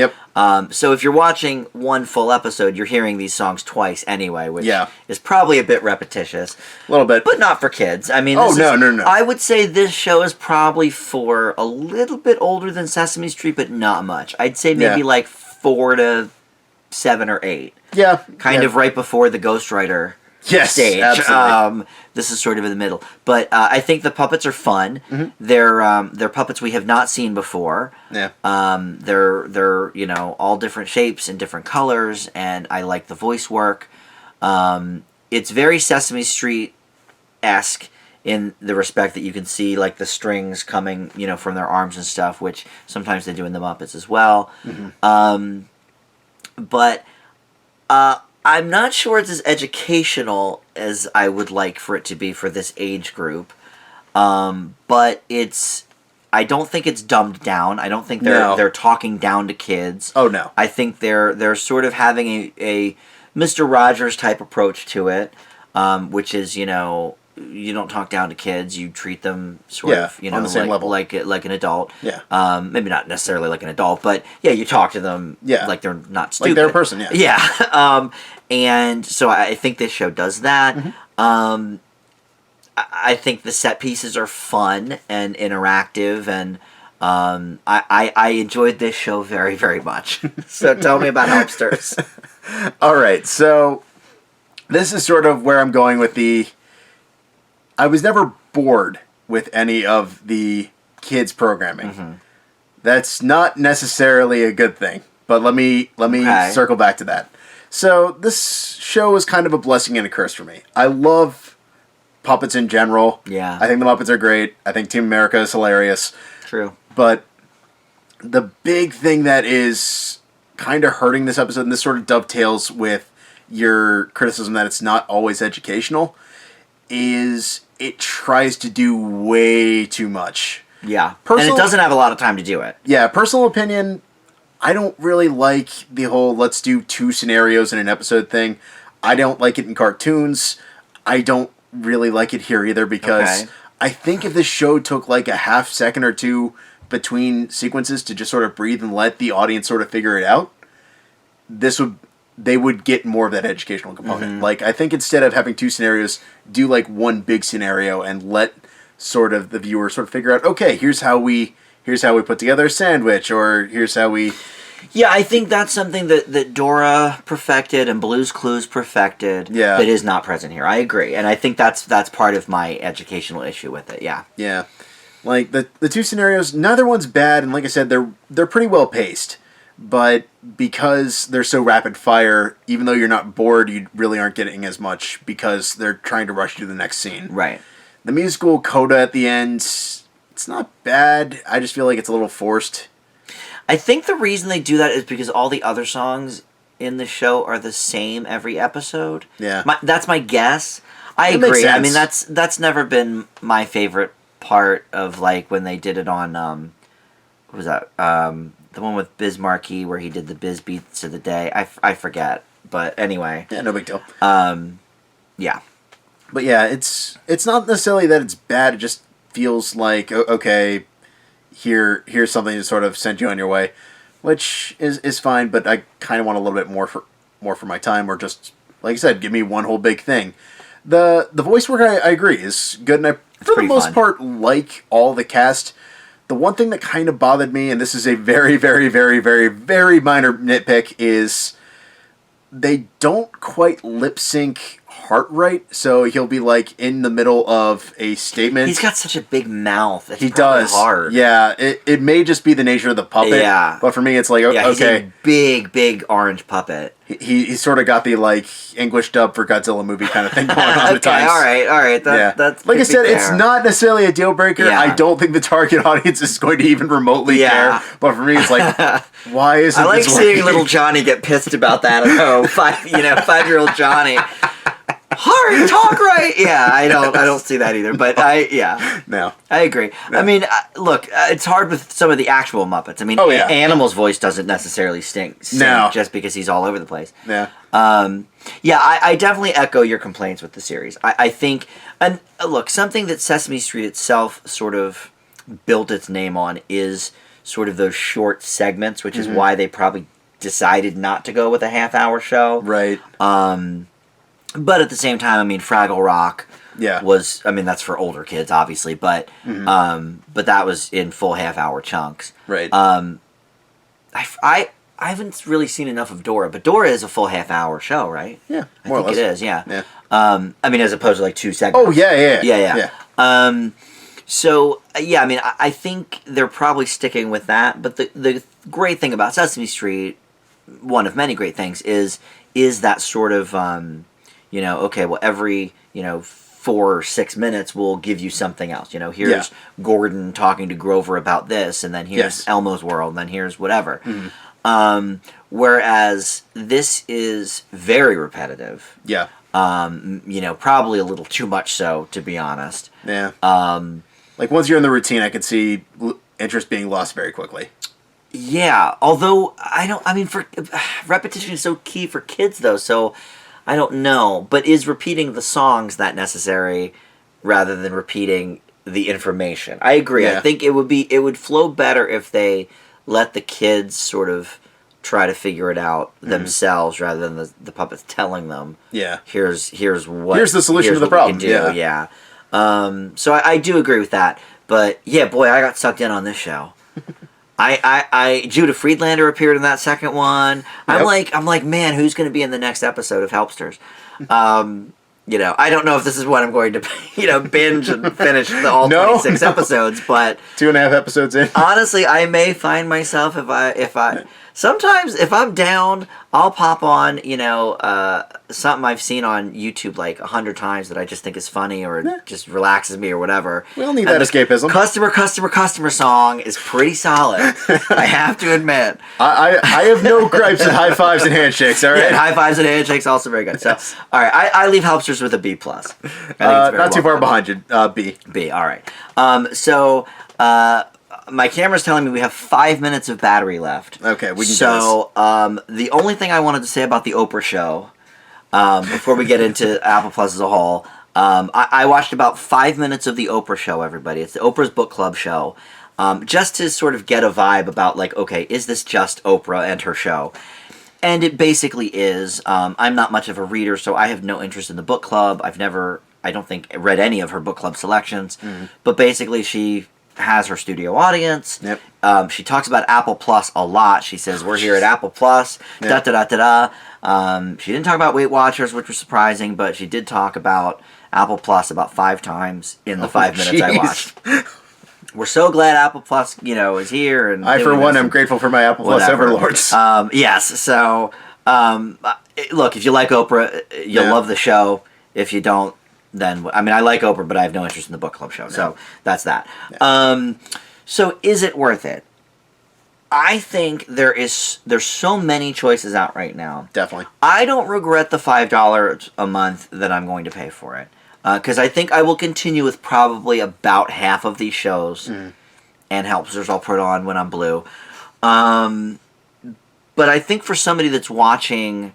So if you're watching one full episode, you're hearing these songs twice anyway, which is probably a bit repetitious. A little bit, but not for kids. No. I would say this show is probably for a little bit older than Sesame Street, but not much. I'd say maybe like 4 to 7 or 8. Kind of right before the Ghostwriter. Stage. Absolutely. This is sort of in the middle, but I think the puppets are fun. They're puppets we have not seen before. They're all different shapes and different colors, and I like the voice work. It's very Sesame Street-esque in the respect that you can see like the strings coming from their arms and stuff, which sometimes they do in the Muppets as well. But I'm not sure it's as educational as I would like for it to be for this age group. But I don't think it's dumbed down. I don't think they're talking down to kids. Oh, no. I think they're sort of having a Mr. Rogers type approach to it, which is, you don't talk down to kids. You treat them sort of, on the same level, like an adult. Maybe not necessarily like an adult, but you talk to them like they're not stupid. Like they're a person. And so I think this show does that. I think the set pieces are fun and interactive, and I enjoyed this show very, very much. So tell me about Helpsters. All right, so this is sort of where I'm going with I was never bored with any of the kids' programming. That's not necessarily a good thing, but let me circle back to that. So this show is kind of a blessing and a curse for me. I love puppets in general. I think the Muppets are great. I think Team America is hilarious. True. But the big thing that is kind of hurting this episode, and this sort of dovetails with your criticism that it's not always educational, is it tries to do way too much. And it doesn't have a lot of time to do it. Personal opinion, I don't really like the whole let's do 2 scenarios in an episode thing. I don't like it in cartoons. I don't really like it here either because I think if this show took like a half second or 2 between sequences to just sort of breathe and let the audience sort of figure it out, they would get more of that educational component. Like, I think instead of having 2 scenarios, do like 1 big scenario and let sort of the viewer sort of figure out, okay, here's how we put together a sandwich, or here's how we Yeah, I think that's something that Dora perfected and Blue's Clues perfected. Yeah. That is not present here. I agree, and I think that's part of my educational issue with it. Yeah. Yeah. Like the two scenarios, neither one's bad, and like I said, they're pretty well paced. But because they're so rapid fire, even though you're not bored, you really aren't getting as much because they're trying to rush to the next scene. Right. The musical coda at the end, it's not bad. I just feel like it's a little forced. I think the reason they do that is because all the other songs in the show are the same every episode. Yeah. That's my guess. I It makes agree. I sense. mean, that's never been my favorite part of, like, when they did it on, what was that? The one with Biz Markie where he did the Biz Beats of the Day. I forget. But anyway. Yeah, no big deal. Yeah. But yeah, it's not necessarily that it's bad. It just feels like, okay, here's something to sort of send you on your way, which is fine. But I kind of want a little bit more for my time, or just like I said, give me one whole big thing. The voice work, I agree, is good, and I for the most part like all the cast. The one thing that kind of bothered me, and this is a very, very, very, very, very minor nitpick, is they don't quite lip sync Hartright, so he'll be like in the middle of a statement. He's got such a big mouth. It's he does. hard. Yeah, it may just be the nature of the puppet. Yeah. But for me, it's like, Yeah, he's okay. a big, big orange puppet. He sort of got the like English dub for Godzilla movie kind of thing going on at times. All right. That's like I said, fair. it's not necessarily a deal breaker. Yeah. I don't think the target audience is going to even remotely care. But for me, it's like, why isn't I like this seeing working? little Johnny get pissed about that at home. 5-year-old Johnny. Hurry, talk right. Yeah, I don't see that either. But No. I agree. No. I mean, look, it's hard with some of the actual Muppets. I mean, Animal's voice doesn't necessarily sing just because he's all over the place. Yeah. I definitely echo your complaints with the series. I think, and look, something that Sesame Street itself sort of built its name on is sort of those short segments, which is why they probably decided not to go with a half-hour show. Right. But at the same time, I mean, Fraggle Rock was, I mean, that's for older kids, obviously, but that was in full half-hour chunks. Right. I haven't really seen enough of Dora, but Dora is a full half-hour show, right? Yeah, I think it is, yeah. Yeah. I mean, as opposed to, like, 2 segments. Oh, yeah. So, I mean, I think they're probably sticking with that, but the great thing about Sesame Street, one of many great things, is that sort of, every, 4 or 6 minutes we'll give you something else. Here's Gordon talking to Grover about this, and then here's Elmo's World, and then here's whatever. Whereas this is very repetitive. Yeah. Probably a little too much so, to be honest. Yeah. Like, once you're in the routine, I could see interest being lost very quickly. Yeah, although, for repetition is so key for kids, though, so I don't know. But is repeating the songs that necessary rather than repeating the information? I agree. Yeah. I think it would flow better if they let the kids sort of try to figure it out themselves rather than the puppets telling them. Yeah. Here's the solution to the problem. Yeah. So I do agree with that. But yeah, boy, I got sucked in on this show. Judah Friedlander appeared in that second one. Yep. I'm like, man, who's going to be in the next episode of Helpsters? I don't know if this is what I'm going to, binge and finish all 26 episodtes, but 2.5 episodes in. Honestly, I may find myself if I sometimes if I'm down, I'll pop on, something I've seen on YouTube like 100 times that I just think is funny or just relaxes me or whatever. We all need that escapism. Customer song is pretty solid. I have to admit. I have no gripes at high fives and handshakes. All right. Yeah, high fives and handshakes also very good. So, all right, I leave Helpsters with a B+. Not too far behind you. B. B. All right. My camera's telling me we have 5 minutes of battery left. Okay, we can do this. So, the only thing I wanted to say about the Oprah show, before we get into Apple Plus as a whole, I watched about 5 minutes of the Oprah show, everybody. It's the Oprah's Book Club show. Just to sort of get a vibe about, like, okay, is this just Oprah and her show? And it basically is. I'm not much of a reader, so I have no interest in the book club. I've never, I don't think, read any of her book club selections. But basically, she has her studio audience. Yep. She talks about Apple Plus a lot. She says, we're here at Apple Plus, Yep. She didn't talk about Weight Watchers, which was surprising, but she did talk about Apple Plus about 5 times in the 5 minutes I watched. We're so glad Apple Plus, is here. And I, for one, am grateful for my Apple Plus overlords. Yes, so, look, if you like Oprah, you'll love the show. If you don't, then, I like Oprah, but I have no interest in the book club show, so that's that. Yeah. So is it worth it? I think there's so many choices out right now. Definitely. I don't regret the $5 a month that I'm going to pay for it. Because I think I will continue with probably about half of these shows. And Helpsters I'll put on when I'm blue. But I think for somebody that's watching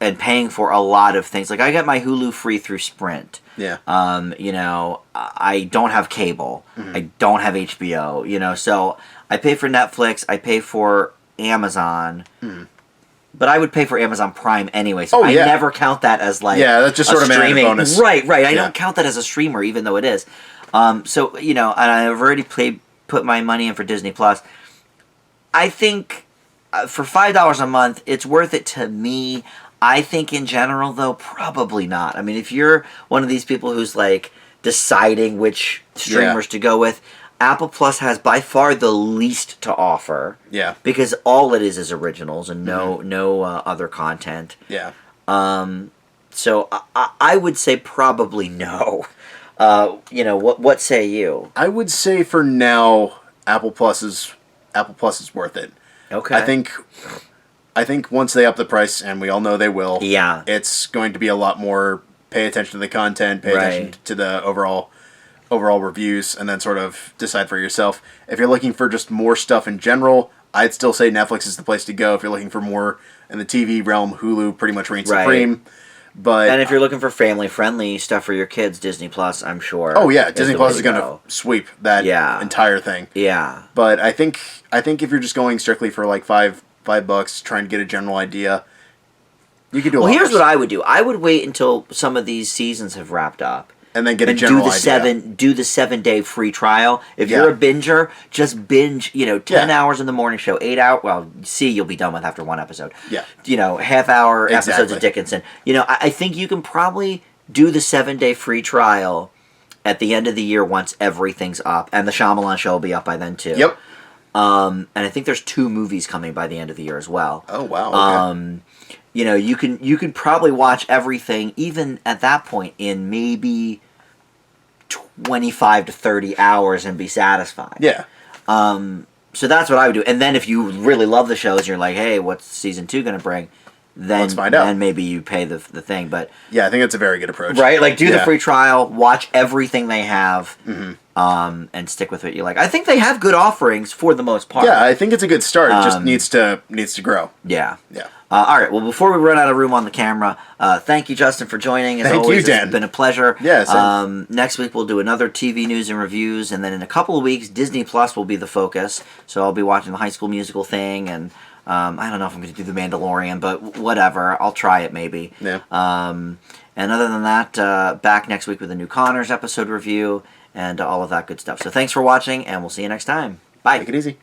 and paying for a lot of things, like I get my Hulu free through Sprint. Yeah. I don't have cable. I don't have HBO. So I pay for Netflix. I pay for Amazon. But I would pay for Amazon Prime anyway, so I never count that as like that's just sort of an added bonus. Right. I don't count that as a streamer, even though it is. So and I've already put my money in for Disney Plus. I think for $5 a month, it's worth it to me. I think in general, though, probably not. If you're one of these people who's like deciding which streamers to go with, Apple Plus has by far the least to offer. Yeah. Because all it is originals and no other content. Yeah. So I would say probably no. What say you? I would say for now, Apple Plus is worth it. Okay. I think once they up the price, and we all know they will, it's going to be a lot more pay attention to the content, pay attention to the overall reviews, and then sort of decide for yourself. If you're looking for just more stuff in general, I'd still say Netflix is the place to go. If you're looking for more in the TV realm, Hulu pretty much reigns supreme. And if you're looking for family-friendly stuff for your kids, Disney Plus, I'm sure. Oh yeah, Disney Plus is going to sweep that entire thing. Yeah. But I think if you're just going strictly for like $5, trying to get a general idea, you could do. Well, here's what I would do. I would wait until some of these seasons have wrapped up. And then get a general idea. Do the 7-day free trial. If you're a binger, just binge, 10 hours in the morning show, 8 hours. Well, you'll be done with after one episode. Yeah. Half-hour episodes of Dickinson. I think you can probably do the 7-day free trial at the end of the year once everything's up. And the Shyamalan show will be up by then, too. Yep. And I think there's 2 movies coming by the end of the year as well. Oh, wow. Okay. You can probably watch everything, even at that point, in maybe 25 to 30 hours and be satisfied. Yeah. So that's what I would do. And then if you really love the shows, you're like, hey, what's season 2 going to bring? Then, let's find out. Then maybe you pay the thing. But yeah, I think that's a very good approach. Right? Like, do the free trial, watch everything they have, and stick with what you like. I think they have good offerings for the most part. Yeah, I think it's a good start. It just needs to grow. Yeah. Yeah. All right. Well, before we run out of room on the camera, thank you, Justin, for joining. As thank always, you, Dan. It's been a pleasure. Yes. Next week we'll do another TV news and reviews, and then in a couple of weeks, Disney Plus will be the focus. So I'll be watching the High School Musical thing, and I don't know if I'm going to do The Mandalorian, but whatever. I'll try it maybe. Yeah. And other than that, back next week with a new Connors episode review and all of that good stuff. So thanks for watching, and we'll see you next time. Bye. Take it easy.